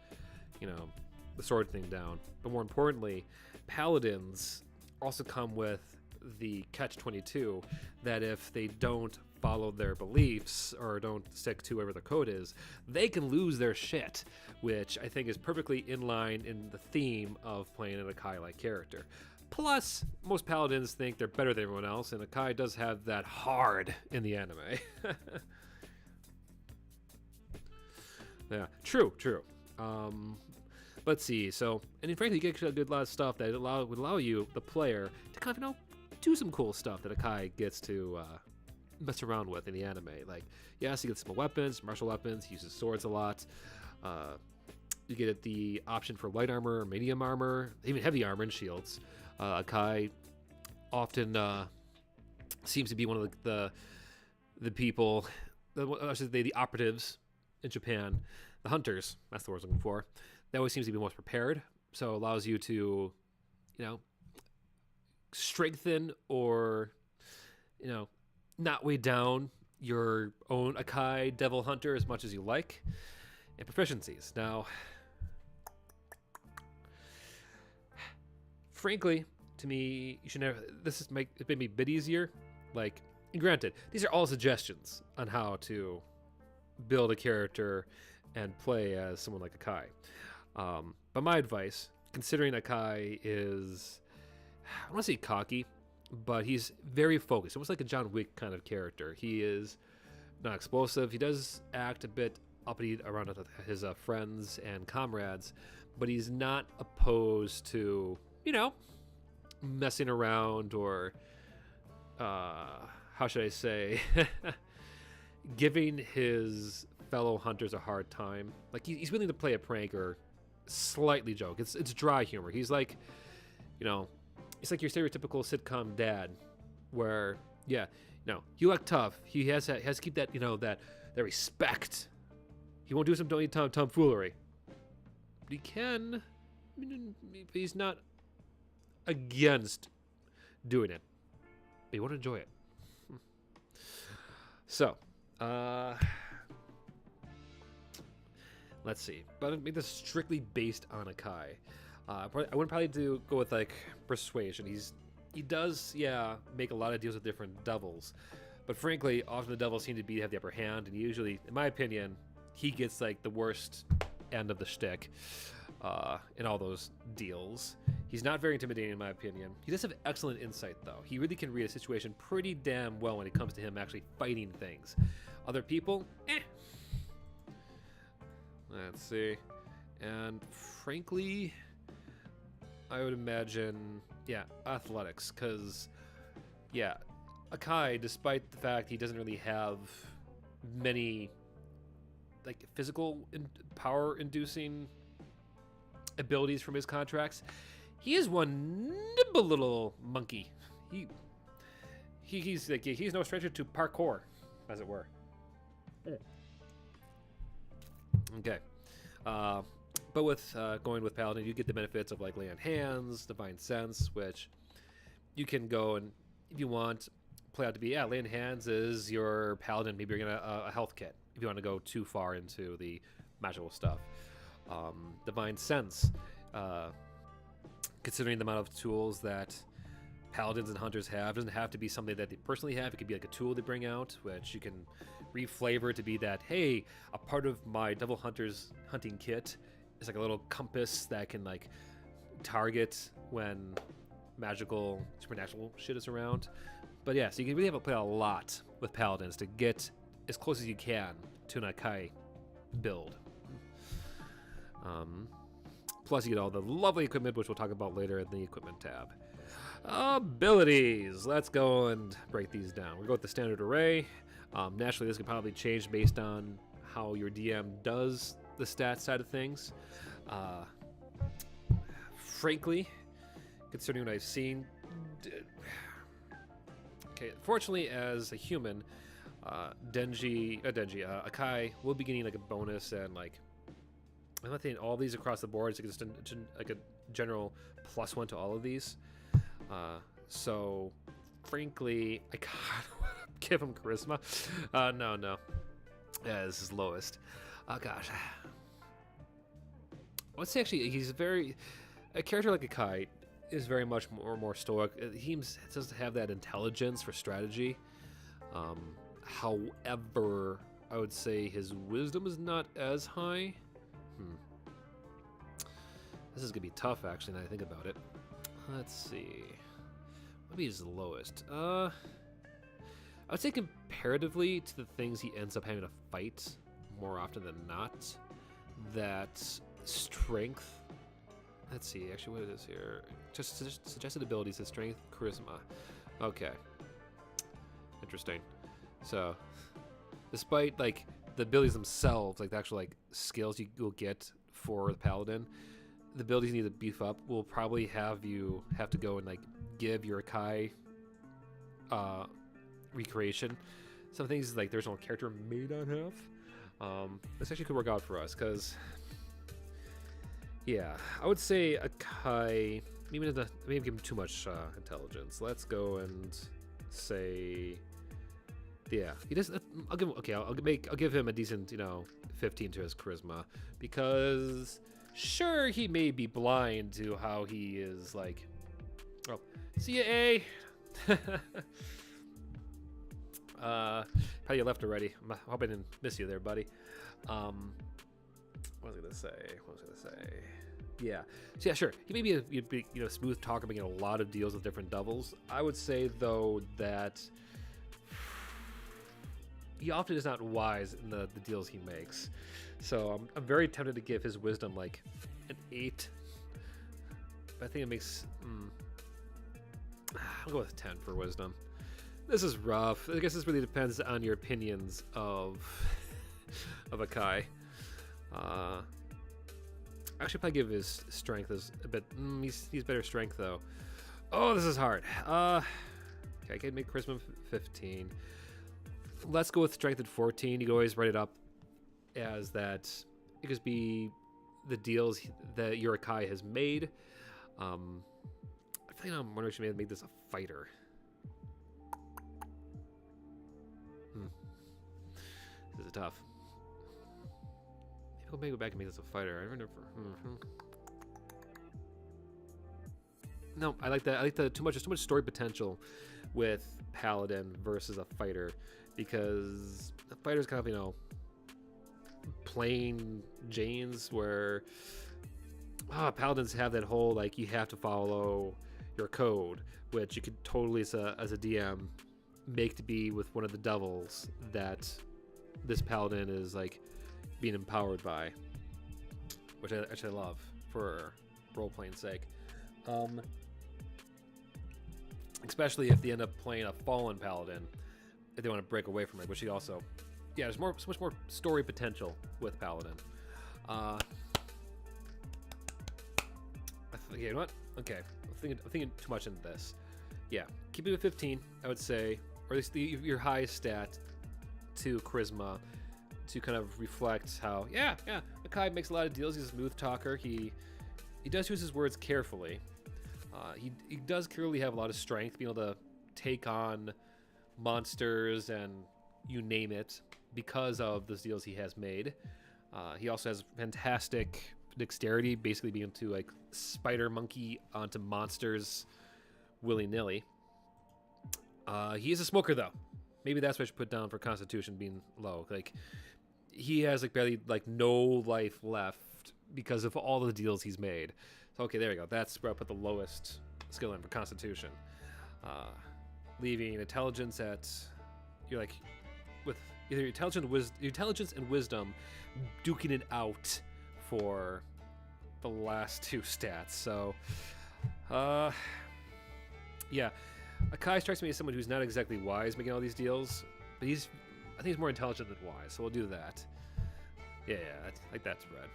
the sword thing down. But more importantly, paladins also come with the catch-22 that if they don't follow their beliefs or don't stick to whatever the code is, they can lose their shit, which I think is perfectly in line in the theme of playing an Akai-like character. Plus, most paladins think they're better than everyone else, and Akai does have that hard in the anime. Yeah, true. Let's see. So, and frankly, you get a good lot of stuff that would allow you, the player, to kind of do some cool stuff that Akai gets to mess around with in the anime. Yes, he gets some weapons, martial weapons. He uses swords a lot. You get the option for light armor, medium armor, even heavy armor and shields. Akai often seems to be one of the people, I should say the operatives in Japan, the hunters. That's the word I was looking for. That always seems to be most prepared, so it allows you to, strengthen or, not weigh down your own Akai devil hunter as much as you like, and proficiencies. Now, frankly, to me, you should never. This is it made me a bit easier. And granted, these are all suggestions on how to build a character and play as someone like Akai. But my advice, considering Akai is, I don't want to say cocky, but he's very focused, almost like a John Wick kind of character. He is not explosive. He does act a bit uppity around his friends and comrades, but he's not opposed to, messing around or, how should I say, giving his fellow hunters a hard time. He's willing to play a prank or slightly joke. It's dry humor. He's it's like your stereotypical sitcom dad, where Yeah, no, he'll act tough. He has to keep that, that respect. He won't do some tomfoolery. But he can. I mean, he's not against doing it. But he won't enjoy it. So, let's see. But I make this strictly based on Akai. I wouldn't probably go with like persuasion. He does make a lot of deals with different devils, but frankly, often the devils seem to have the upper hand, and usually, in my opinion, he gets like the worst end of the shtick in all those deals. He's not very intimidating in my opinion. He does have excellent insight though. He really can read a situation pretty damn well when it comes to him actually fighting things. Other people, Let's see. And frankly, I would imagine, athletics, because, Akai, despite the fact he doesn't really have many, like, physical power-inducing abilities from his contracts, he is one nimble little monkey. He's no stranger to parkour, as it were. Okay. But with going with Paladin, you get the benefits of like lay on hands, divine sense, which you can go and, if you want, play out to be, lay on hands is your Paladin. Maybe you're gonna a health kit if you want to go too far into the magical stuff. Divine sense, considering the amount of tools that Paladins and Hunters have, doesn't have to be something that they personally have. It could be like a tool they bring out, which you can reflavor to be that, hey, a part of my Devil Hunter's hunting kit is like a little compass that can like target when magical, supernatural shit is around. But yeah, so you can really have to play a lot with Paladins to get as close as you can to an Akai build. Plus you get all the lovely equipment, which we'll talk about later in the equipment tab. Abilities. Let's go and break these down. We'll go with the standard array. Naturally, this could probably change based on how your DM does the stats side of things. Frankly, considering what I've seen, fortunately, as a human, Akai will be getting like a bonus, and like I'm not saying all these across the board. It's just like a general +1 to all of these. So, frankly, I kind of want to give him charisma. No. Yeah, this is lowest. Oh, gosh. I would say, actually, a character like Akai is very much more stoic. He does have that intelligence for strategy. However, I would say his wisdom is not as high. This is going to be tough, actually, now that I think about it. Let's see. Maybe he's the lowest. I would say comparatively to the things he ends up having to fight more often than not, that strength. Let's see, actually, what it is here. Just suggested abilities is strength, charisma. Okay. Interesting. So, despite, like, the abilities themselves, like the actual, like, skills you will get for the Paladin, the abilities you need to beef up will probably have to go and like give your Akai recreation. Some things like there's no character may not have. This actually could work out for us because, I would say Akai maybe give him too much intelligence. Let's go and say, he does. I'll give him a decent 15 to his charisma, because sure, he may be blind to how he is like. Oh, see ya, A. Probably left already. I hope I didn't miss you there, buddy. What was I gonna say? Yeah. So yeah, sure. He may be a smooth talker, making a lot of deals with different devils. I would say though that he often is not wise in the deals he makes. So I'm very tempted to give his wisdom like an 8. But I think it makes... I'll go with 10 for wisdom. This is rough. I guess this really depends on your opinions of Akai. Actually, probably give his strength as a bit... he's better strength, though. Oh, this is hard. Okay, I can make charisma 15. Let's go with strength at 14. You can always write it up as that. It could be the deals that your Akai has made. I think I'm wondering if she may make this a fighter. This is tough. Maybe I'll go back and make this a fighter. I remember. No, I like that. I like the too much story potential with paladin versus a fighter, because a fighter's kind of, you know, plain Janes, where paladins have that whole, like, you have to follow your code, which you could totally as a DM make to be with one of the devils that this paladin is like being empowered by, which I love for role playing sake. Especially if they end up playing a fallen paladin, if they want to break away from it, which he also, yeah, there's so much more story potential with paladin. You know what? Okay, I'm thinking too much into this. Yeah, keep it at 15, I would say, or at least your highest stat to charisma, to kind of reflect how, Akai makes a lot of deals. He's a smooth talker. He does use his words carefully. He does clearly have a lot of strength, being able to take on monsters and you name it because of those deals he has made. He also has fantastic dexterity, basically being able to like spider monkey onto monsters willy-nilly. He is a smoker though. Maybe that's what I should put down for Constitution being low. Like, he has like barely like no life left because of all the deals he's made. So okay, there we go. That's where I put the lowest skill in for Constitution. Leaving intelligence at, you're like with either intelligence and wisdom, duking it out for the last two stats. So yeah, Akai strikes me as someone who's not exactly wise making all these deals, but I think he's more intelligent than wise, so we'll do that. Yeah, I like that spread.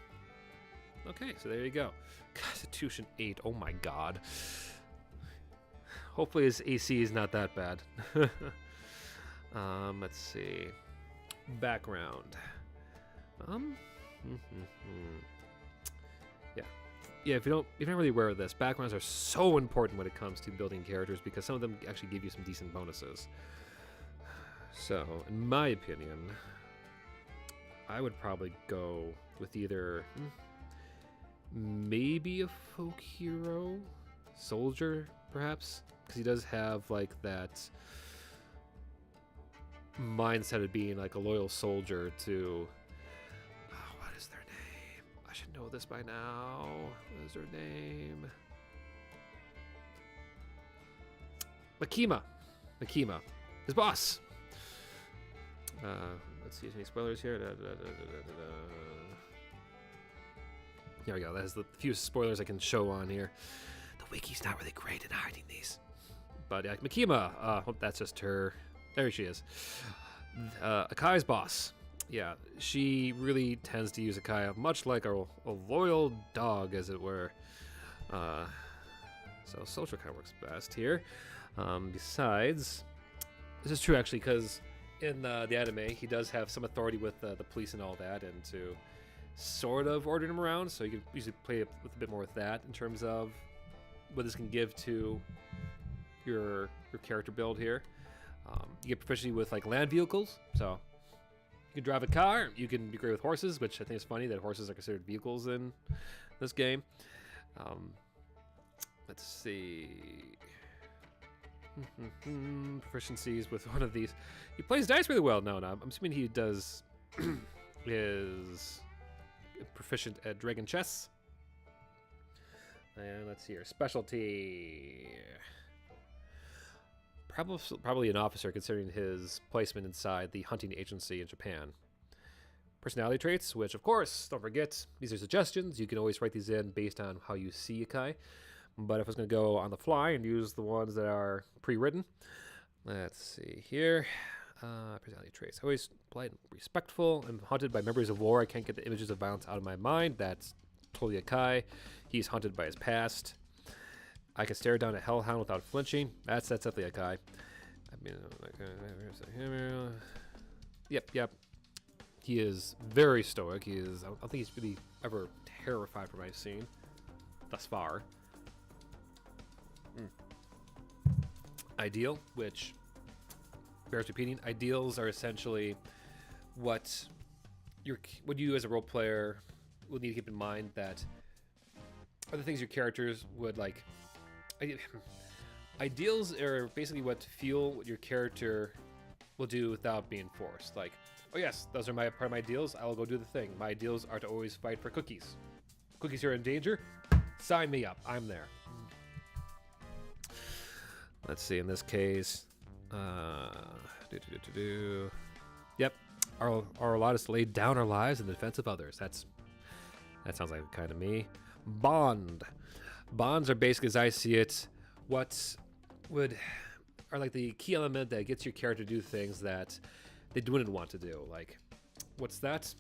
Okay, so there you go. Constitution 8, oh my god. Hopefully his AC is not that bad. Let's see. Background. Yeah, if you're not really aware of this, backgrounds are so important when it comes to building characters, because some of them actually give you some decent bonuses. So, in my opinion, I would probably go with either maybe a folk hero, soldier, perhaps, because he does have like that mindset of being like a loyal soldier to. What is their name? I should know this by now. What is their name? Makima, his boss. Let's see, any spoilers here? Here we go. That's the few spoilers I can show on here. The wiki's not really great at hiding these. But Makima, that's just her. There she is. Akai's boss. Yeah, she really tends to use Akai much like a loyal dog, as it were. So social kind of works best here. Besides, this is true actually, because in the anime, he does have some authority with the police and all that, and to sort of order him around, so you can usually play with a bit more with that in terms of what this can give to your character build here. You get proficiency with like land vehicles, so you can drive a car. You can be great with horses, which I think is funny that horses are considered vehicles in this game. Let's see. Proficiencies with one of these. He plays dice really well. No, I'm assuming he does is proficient at dragon chess. And let's see here. Specialty. Probably an officer, considering his placement inside the hunting agency in Japan. Personality traits, which of course, don't forget, these are suggestions. You can always write these in based on how you see Akai. But if I was going to go on the fly and use the ones that are pre-written, let's see here. Personality traits. Always polite and respectful. I'm hunted by members of war. I can't get the images of violence out of my mind. That's totally Akai. He's hunted by his past. I can stare down a hellhound without flinching. That's definitely Akai. I mean, yep. He is very stoic. He is. I don't think he's really ever terrified from what I've seen thus far. Ideal, which bears repeating. Ideals are essentially what you as a role player will need to keep in mind that are the things your characters would like. Ideals are basically what fuel what your character will do without being forced. Like, oh yes, those are part of my ideals. I will go do the thing. My ideals are to always fight for cookies. Cookies are in danger. Sign me up. I'm there. Let's see. In this case, yep. Our lot is to lay down our lives in the defense of others. That sounds like kind of me. Bonds are basically, as I see it, are like the key element that gets your character to do things that they wouldn't want to do. Like, what's that?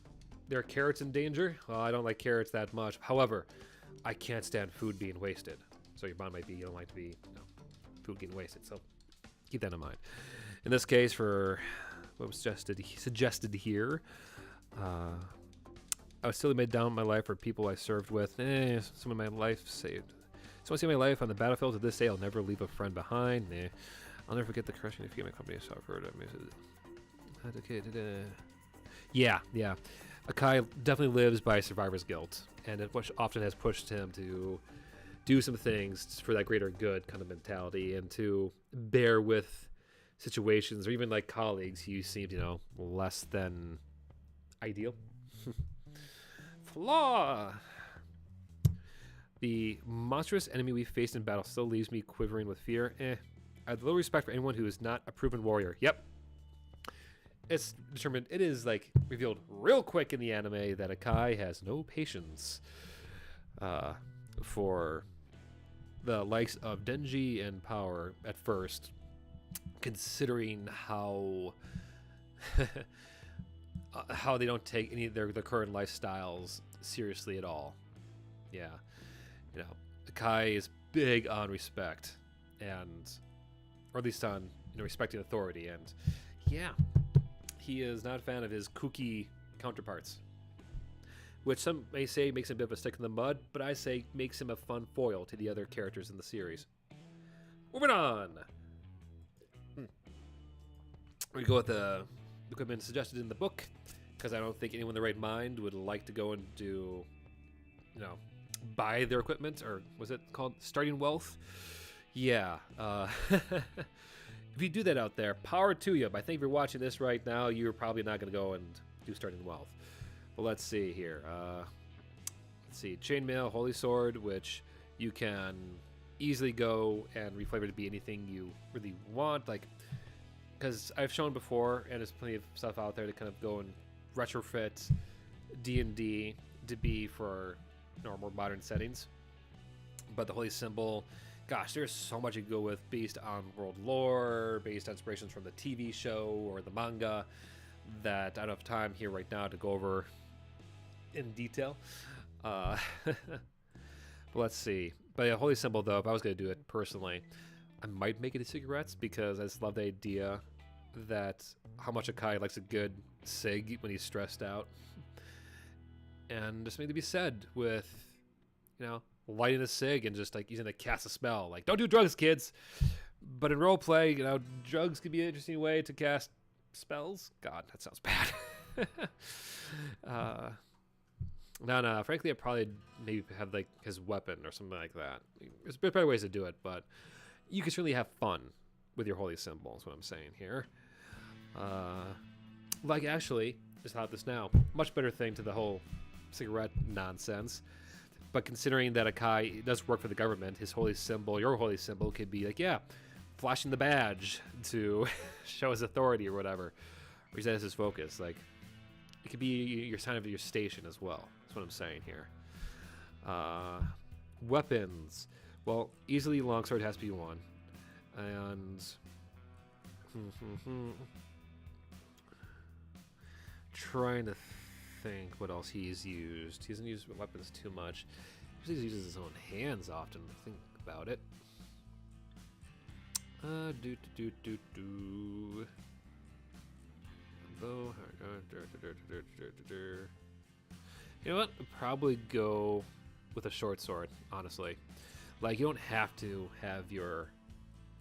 There are carrots in danger? Well, I don't like carrots that much. However, I can't stand food being wasted. So your bond might be you don't like to be food getting wasted. So keep that in mind. In this case, for what was suggested here, I was still made down my life for people I served with. Some of my life saved. So I see my life on the battlefield. To this day, I'll never leave a friend behind. I'll never forget the crushing defeat my company suffered. Yeah. Akai definitely lives by survivor's guilt, and it often has pushed him to do some things for that greater good kind of mentality, and to bear with situations or even like colleagues who seemed, less than ideal. Flaw. The monstrous enemy we faced in battle still leaves me quivering with fear. I have little respect for anyone who is not a proven warrior. Yep. It's determined. It is like revealed real quick in the anime that Akai has no patience for the likes of Denji and Power at first, considering how how they don't take any of their current lifestyles seriously at all. Yeah, Akai is big on respect, or at least on respecting authority, and yeah, he is not a fan of his kooky counterparts, which some may say makes him a bit of a stick in the mud, but I say makes him a fun foil to the other characters in the series. Moving on. We go with the equipment suggested in the book, because I don't think anyone in the right mind would like to go and do, buy their equipment, or was it called starting wealth? Yeah. If you do that out there, power to you. But I think if you're watching this right now, you're probably not going to go and do starting wealth. But let's see here. Let's see. Chainmail, Holy Sword, which you can easily go and reflavor to be anything you really want. Like, because I've shown before, and there's plenty of stuff out there to kind of go and retrofit D&D to be for more modern settings. But the Holy Symbol, gosh, there's so much you can go with based on world lore, based on inspirations from the TV show or the manga, that I don't have time here right now to go over in detail. But let's see. But yeah, Holy Symbol, though, if I was going to do it personally, I might make it a cigarettes, because I just love the idea that how much Akai likes a good cig when he's stressed out. And just something to be said with, lighting a cig and just like using to cast a spell. Like, don't do drugs, kids. But in roleplay, drugs could be an interesting way to cast spells. God, that sounds bad. No. Frankly, I'd probably maybe have like his weapon or something like that. There's better ways to do it, but you can certainly have fun with your Holy Symbol, is what I'm saying here. Like, actually, just thought this now, much better thing to the whole cigarette nonsense. But considering that Akai does work for the government, his Holy Symbol, your Holy Symbol, could be like, flashing the badge to show his authority or whatever. Or he says his focus. Like, it could be your sign of your station as well. That's what I'm saying here. Weapons. Well, easily longsword has to be one. And trying to think what else he's used. He doesn't use weapons too much. He usually uses his own hands often. Think about it. Do. Bow. You know what? I'd probably go with a short sword, honestly. Like, you don't have to have your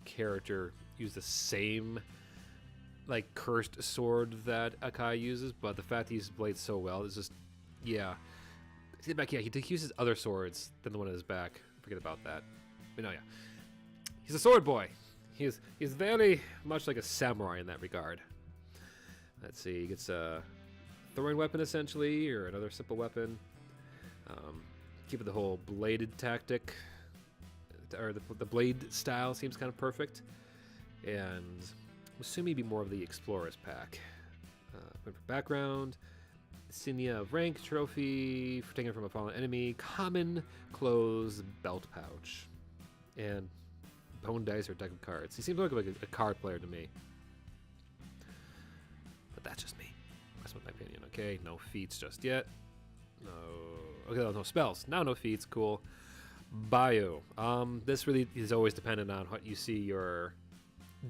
character use the same, like, cursed sword that Akai uses, but the fact that he uses blades so well is just, yeah. See, back, yeah, he uses other swords than the one on his back. Forget about that. But no, yeah. He's a sword boy. He's very much like a samurai in that regard. Let's see, he gets a throwing weapon essentially, or another simple weapon. Keep it the whole bladed tactic, or the blade style seems kind of perfect. And I'm assuming he'd be more of the explorer's pack. Background, insignia of rank, trophy, for taking it from a fallen enemy, common clothes, belt pouch, and bone dice or deck of cards. He seems like a card player to me. But that's just me. That's my opinion. Okay, no feats just yet. No. Okay, no spells. Now no feats. Cool. Bio. This really is always dependent on what you see your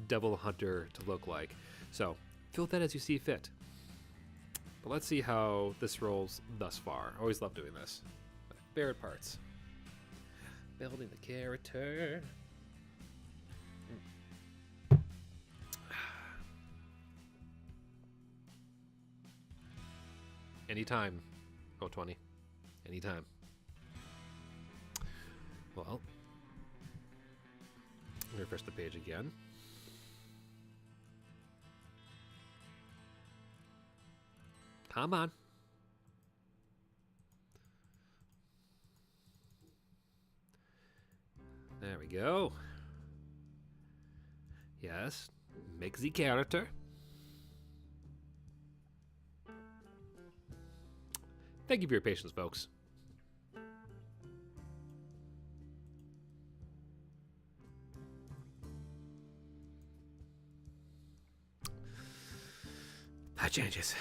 devil hunter to look like. So, fill that as you see fit. But let's see how this rolls thus far. I always love doing this. My favorite parts. Building the character. Anytime. Roll 20. Anytime. Well, let me refresh the page again. Come on. There we go. Yes. Make the character. Thank you for your patience, folks. That changes.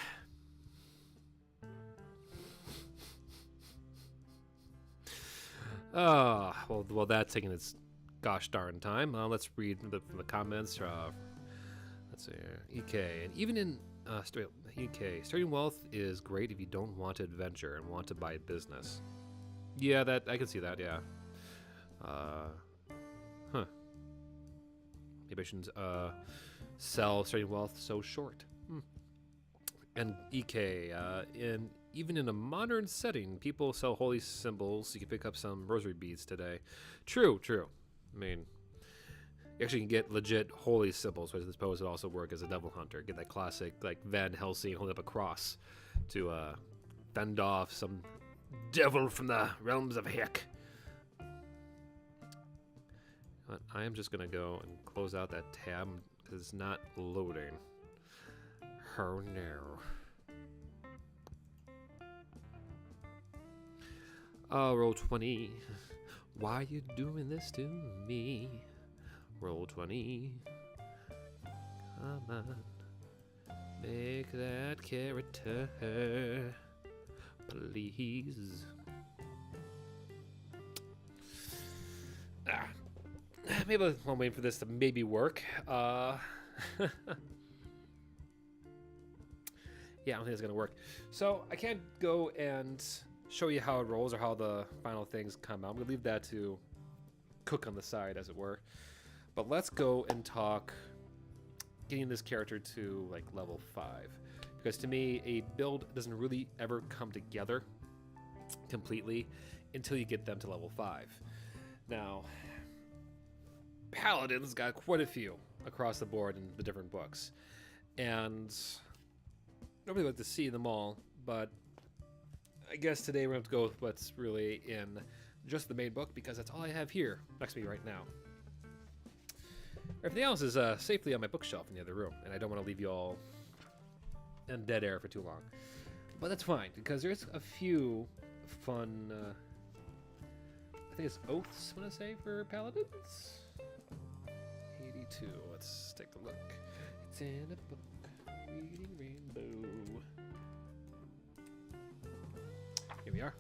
Well, that's taking its gosh darn time. Let's read from the comments. Let's see here. EK. And even in EK, starting wealth is great if you don't want to adventure and want to buy business. Yeah, that I can see that, yeah. Maybe I shouldn't sell starting wealth so short. And EK, even in a modern setting, people sell holy symbols. You can pick up some rosary beads today. True. I mean, you actually can get legit holy symbols, which I suppose would also work as a devil hunter. Get that classic, like, Van Helsing holding up a cross to fend off some devil from the realms of heck. But I am just going to go and close out that tab because it's not loading. Oh no. Oh, roll 20. Why are you doing this to me? Roll 20. Come on. Make that character. Please. Maybe I'm waiting for this to maybe work. Yeah, I don't think it's going to work. So I can't go and show you how it rolls or how the final things come out. I'm going to leave that to cook on the side, as it were. But let's go and talk getting this character to, like, level 5. Because to me, a build doesn't really ever come together completely until you get them to level 5. Now, Paladins got quite a few across the board in the different books. And I really like to see them all, but I guess today we're going to go with what's really in just the main book, because that's all I have here next to me right now. Everything else is safely on my bookshelf in the other room, and I don't want to leave you all in dead air for too long. But that's fine, because there's a few fun, I think it's oaths, I want to say, for Paladins? 82, let's take a look. It's in a book. Reading Rainbow. Here we are.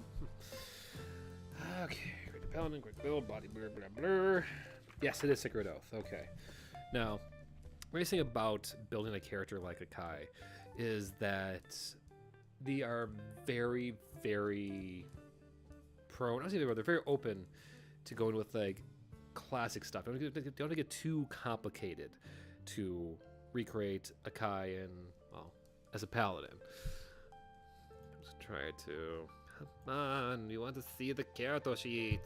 Okay, great paladin, quick build, body blur, blah, blur. Yes, it is Sacred Oath. Okay. Now, the nice thing about building a character like Akai is that they are very, very prone. I don't say they're very open to going with like classic stuff. Don't want to get too complicated to recreate Akai and, well, as a paladin. Just try to. Come on, you want to see the character sheet.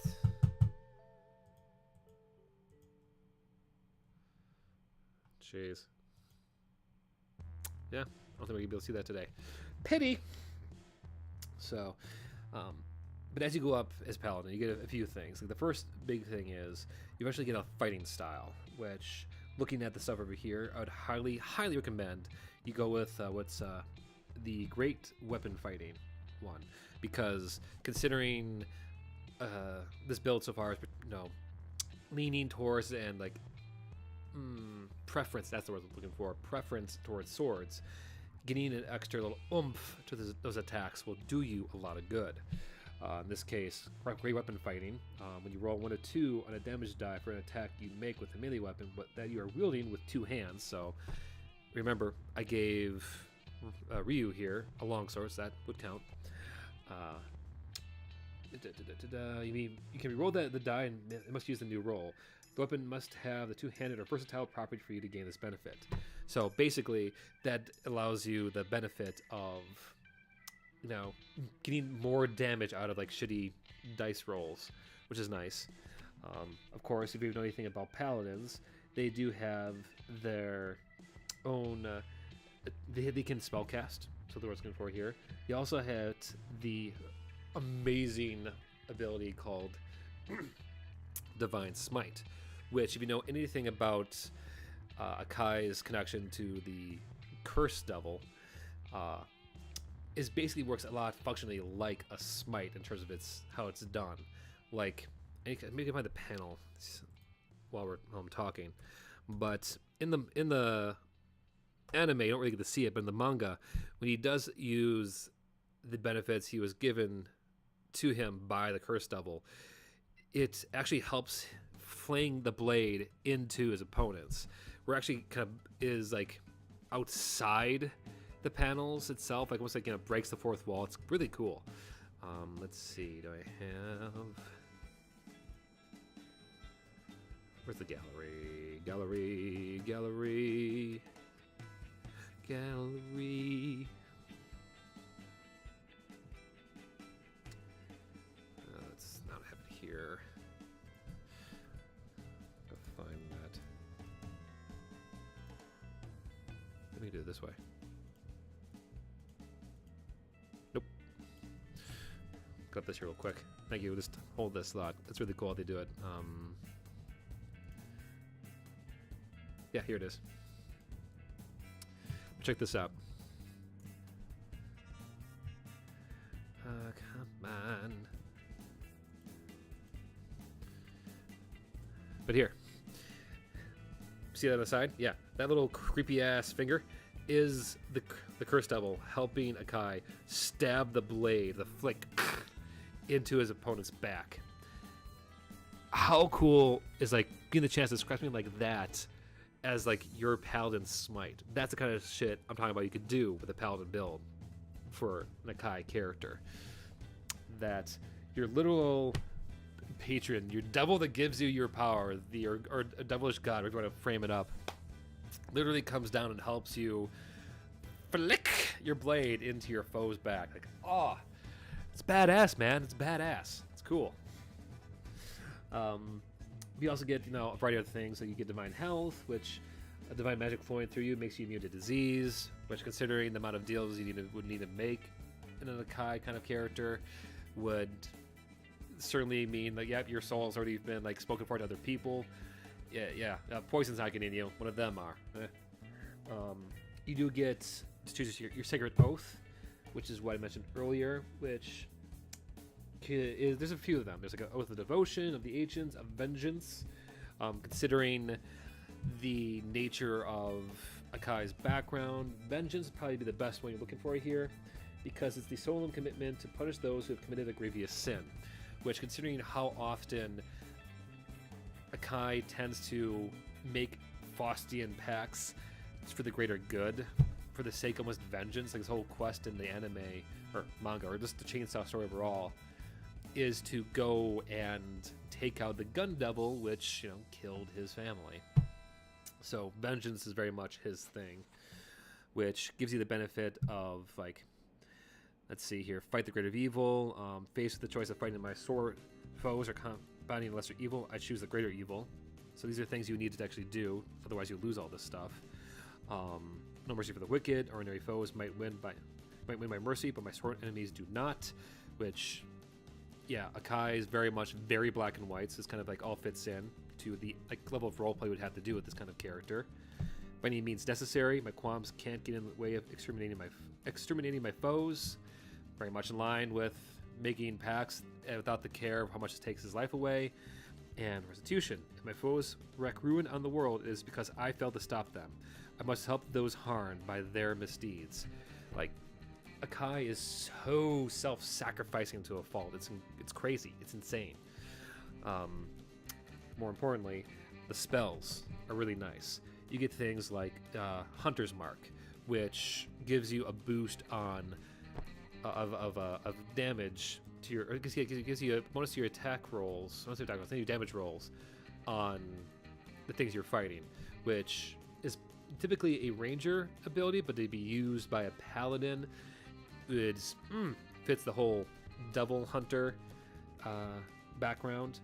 Jeez. Yeah, I don't think we're gonna be able to see that today. Pity. So, but as you go up as paladin, you get a few things. Like the first big thing is you eventually get a fighting style, which, looking at the stuff over here, I would highly, highly recommend you go with what's the great weapon fighting one, because considering this build so far is, leaning towards and like preference, that's the word I'm looking for, preference towards swords, getting an extra little oomph to those attacks will do you a lot of good. In this case, great weapon fighting, when you roll 1 or 2 on a damage die for an attack you make with a melee weapon, but that you are wielding with 2 hands. So remember, I gave Ryu here a longsword, so that would count. You can re-roll the die and it must use the new roll. The weapon must have the 2-handed or versatile property for you to gain this benefit. So basically, that allows you the benefit of, getting more damage out of like shitty dice rolls, which is nice. Of course, if you know anything about paladins, they do have their own. They can spellcast. So the word's going for here. You also have the amazing ability called Divine Smite, which, if you know anything about Akai's connection to the Curse Devil, is basically works a lot functionally like a smite in terms of how it's done. Like, maybe find the panel while I'm talking, but in the anime, you don't really get to see it, but in the manga, when he does use the benefits he was given to him by the Curse Devil, it actually helps fling the blade into his opponents, where actually kind of is like outside the panels itself, like almost like breaks the fourth wall. It's really cool. Let's see, do I have, where's the gallery? Let's not have it here. I'll find that. Let me do it this way. Nope. Got this here real quick. Thank you. Just hold this thought. It's really cool how they do it. Yeah, here it is. Check this out. Come on. But here. See that on the side? Yeah. That little creepy ass finger is the Curse Devil helping Akai stab the blade, the flick, into his opponent's back. How cool is like getting the chance to scratch me like that as like your paladin smite? That's the kind of shit I'm talking about you could do with a paladin build for an Akai character. That your literal patron, your devil that gives you your power, or a devilish god, if you want to frame it up, literally comes down and helps you flick your blade into your foe's back. Like, it's badass, man. It's badass. It's cool. You also get, a variety of things. So you get divine health, which a divine magic flowing through you makes you immune to disease, which, considering the amount of deals you would need to make in an Akai kind of character, would certainly mean that, yep, your soul has already been like spoken for to other people. Yeah. Poison's not getting you. One of them are. You do get to choose your sacred oath, which is what I mentioned earlier, which is, there's a few of them. There's like an oath of devotion, of the ancients, of vengeance. Considering the nature of Akai's background, vengeance would probably be the best one you're looking for here, because it's the solemn commitment to punish those who have committed a grievous sin, which, considering how often Akai tends to make Faustian pacts for the greater good, for the sake of almost vengeance. Like this whole quest in the anime or manga or just the Chainsaw story overall is to go and take out the gun devil, which killed his family. So vengeance is very much his thing, which gives you the benefit of, like, let's see here, fight the greater evil. Faced with the choice of fighting my sword foes or combating lesser evil, I choose the greater evil. So these are things you need to actually do, otherwise you lose all this stuff. No mercy for the wicked. Ordinary foes might win by mercy, but my sword enemies do not. Which, yeah, Akai is very black and white. So this kind of like all fits in to the level of roleplay would have to do with this kind of character. By any means necessary, my qualms can't get in the way of exterminating my foes. Very much in line with making pacts without the care of how much it takes his life away. And restitution. If my foes wreak ruin on the world, it is because I failed to stop them. I must help those harmed by their misdeeds. Like, Akai is so self-sacrificing to a fault. It's crazy. It's insane. More importantly, the spells are really nice. You get things like Hunter's Mark, which gives you a boost on of damage to your. It gives you a bonus to your attack rolls. Your damage rolls on the things you're fighting, which is typically a ranger ability, but to be used by a paladin, it fits the whole devil hunter background.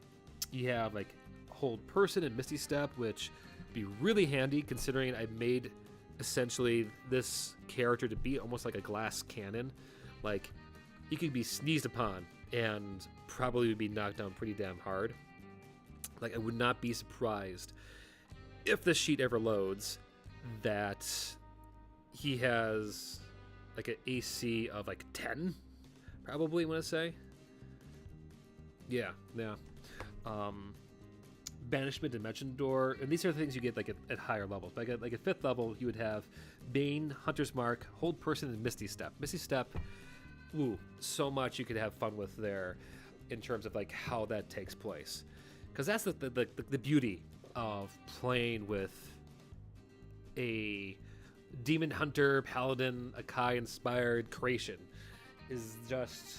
You have like hold person and misty step, which be really handy considering I made essentially this character to be almost like a glass cannon. Like, you could be sneezed upon and probably would be knocked down pretty damn hard. Like, I would not be surprised if the sheet ever loads that he has like an AC of like 10, probably, I want to say. Yeah. Banishment, Dimension Door, and these are the things you get like at higher levels. Like at 5th level, you would have Bane, Hunter's Mark, Hold Person, and Misty Step. Misty Step, so much you could have fun with there in terms of like how that takes place, because that's the beauty of playing with a demon hunter, paladin, Akai inspired creation, is just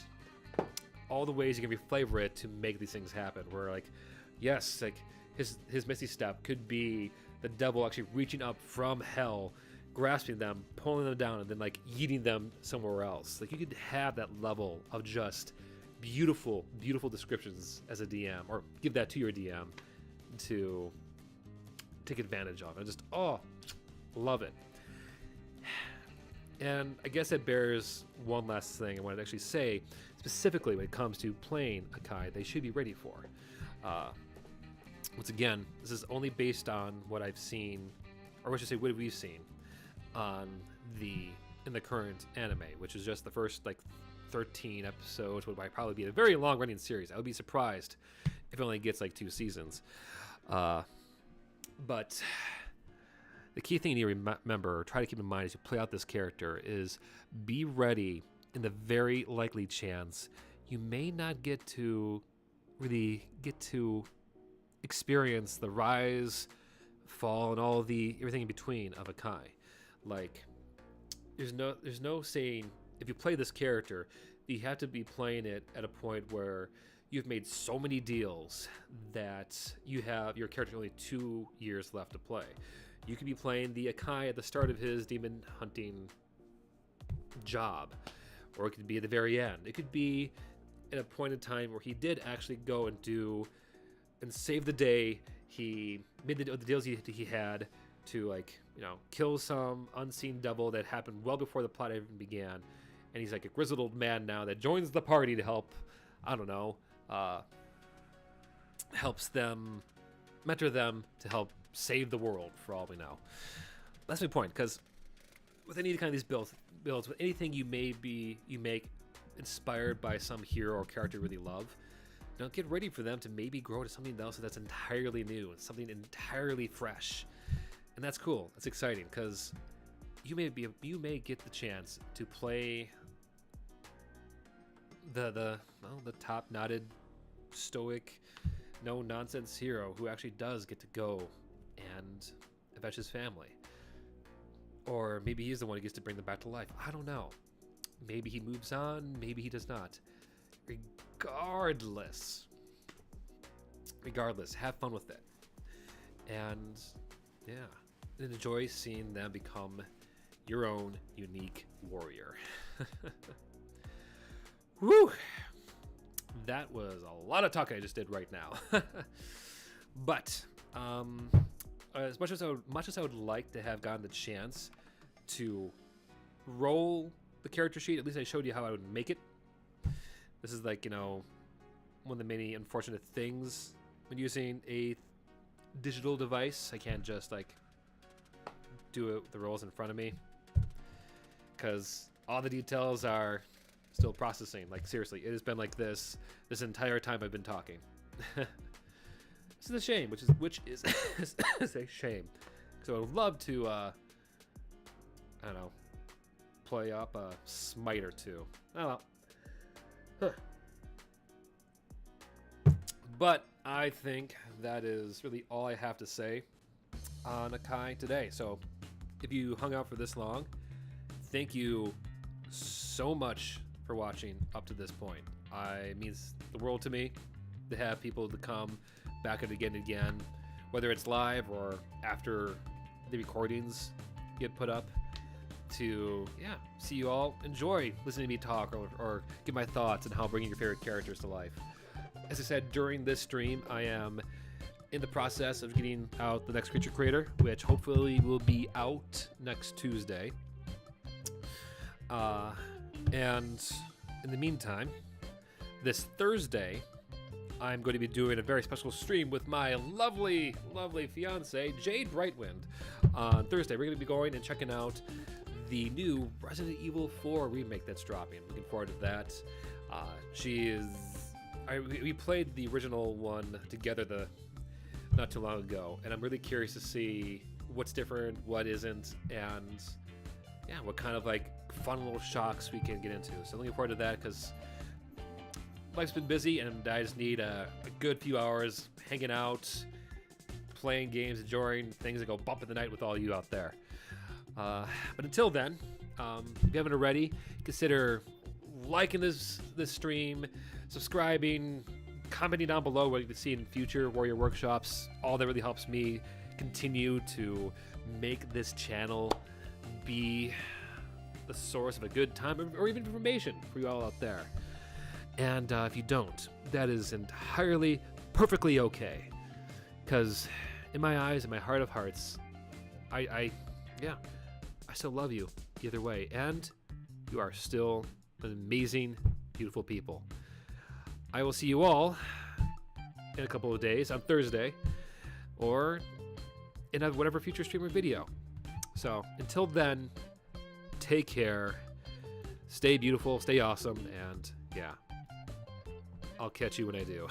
all the ways you can reflavor it to make these things happen. Where like, yes, like his Misty Step could be the devil actually reaching up from hell, grasping them, pulling them down, and then like yeeting them somewhere else. Like, you could have that level of just beautiful descriptions as a DM, or give that to your DM to take advantage of. I just love it. And I guess it bears one last thing I wanted to actually say, specifically when it comes to playing Akai, they should be ready for. Once again, this is only based on what I've seen, or what should I say, what we've seen in the current anime, which is just the first like 13 episodes, would probably be a very long running series. I would be surprised if it only gets like 2 seasons. But the key thing you need to remember, or try to keep in mind as you play out this character, is be ready in the very likely chance you may not get to experience the rise, fall, and all the everything in between of Akai. Like, there's no saying, if you play this character, you have to be playing it at a point where you've made so many deals that you have your character only 2 years left to play. You could be playing the Akai at the start of his demon hunting job, or it could be at the very end. It could be at a point in time where he did actually go and save the day. He made the deals he had to, like, kill some unseen devil that happened well before the plot even began, and he's like a grizzled old man now that joins the party to help, helps them, mentor them to help save the world, for all we know. That's my point, because with any kind of these builds, with anything you make inspired by some hero or character you really love, get ready for them to maybe grow to something else that's entirely new, something entirely fresh. And that's cool. That's exciting, because you may get the chance to play the top knotted, stoic, no nonsense hero who actually does get to go and fetch his family. Or maybe he's the one who gets to bring them back to life. I don't know. Maybe he moves on, maybe he does not. Regardless, have fun with it. And yeah, and enjoy seeing them become your own unique warrior. Whew! That was a lot of talking I just did right now. But as much as I would like to have gotten the chance to roll the character sheet, at least I showed you how I would make it. This is like, one of the many unfortunate things when using a digital device. I can't just like do it with the rolls in front of me, because all the details are still processing. Like, seriously, it has been like this entire time I've been talking. This is a shame, which is is a shame. So I would love to I don't know, play up a smite or two. I don't know. Huh. But I think that is really all I have to say on Akai today. So if you hung out for this long, thank you so much for watching up to this point. It means the world to me to have people to come back and again, whether it's live or after the recordings get put up, to see you all enjoy listening to me talk or give my thoughts on how bringing your favorite characters to life. As I said, during this stream, I am in the process of getting out the next Creature Creator, which hopefully will be out next Tuesday. And in the meantime, this Thursday, I'm going to be doing a very special stream with my lovely, lovely fiance, Jade Brightwind. On Thursday, we're going to be going and checking out the new Resident Evil 4 remake that's dropping. Looking forward to that. We played the original one together not too long ago, and I'm really curious to see what's different, what isn't, and what kind of like fun little shocks we can get into. So looking forward to that, because life's been busy and I just need a good few hours hanging out, playing games, enjoying things that go bump in the night with all you out there. But until then, if you haven't already, consider liking this stream, subscribing, commenting down below what you can see in future Warrior Workshops. All that really helps me continue to make this channel be the source of a good time or even information for you all out there. And if you don't, that is entirely perfectly okay, because in my eyes, in my heart of hearts, I still love you either way, and you are still an amazing, beautiful people. I will see you all in a couple of days on Thursday, or in whatever future stream or video. So until then, take care, stay beautiful, stay awesome, and I'll catch you when I do.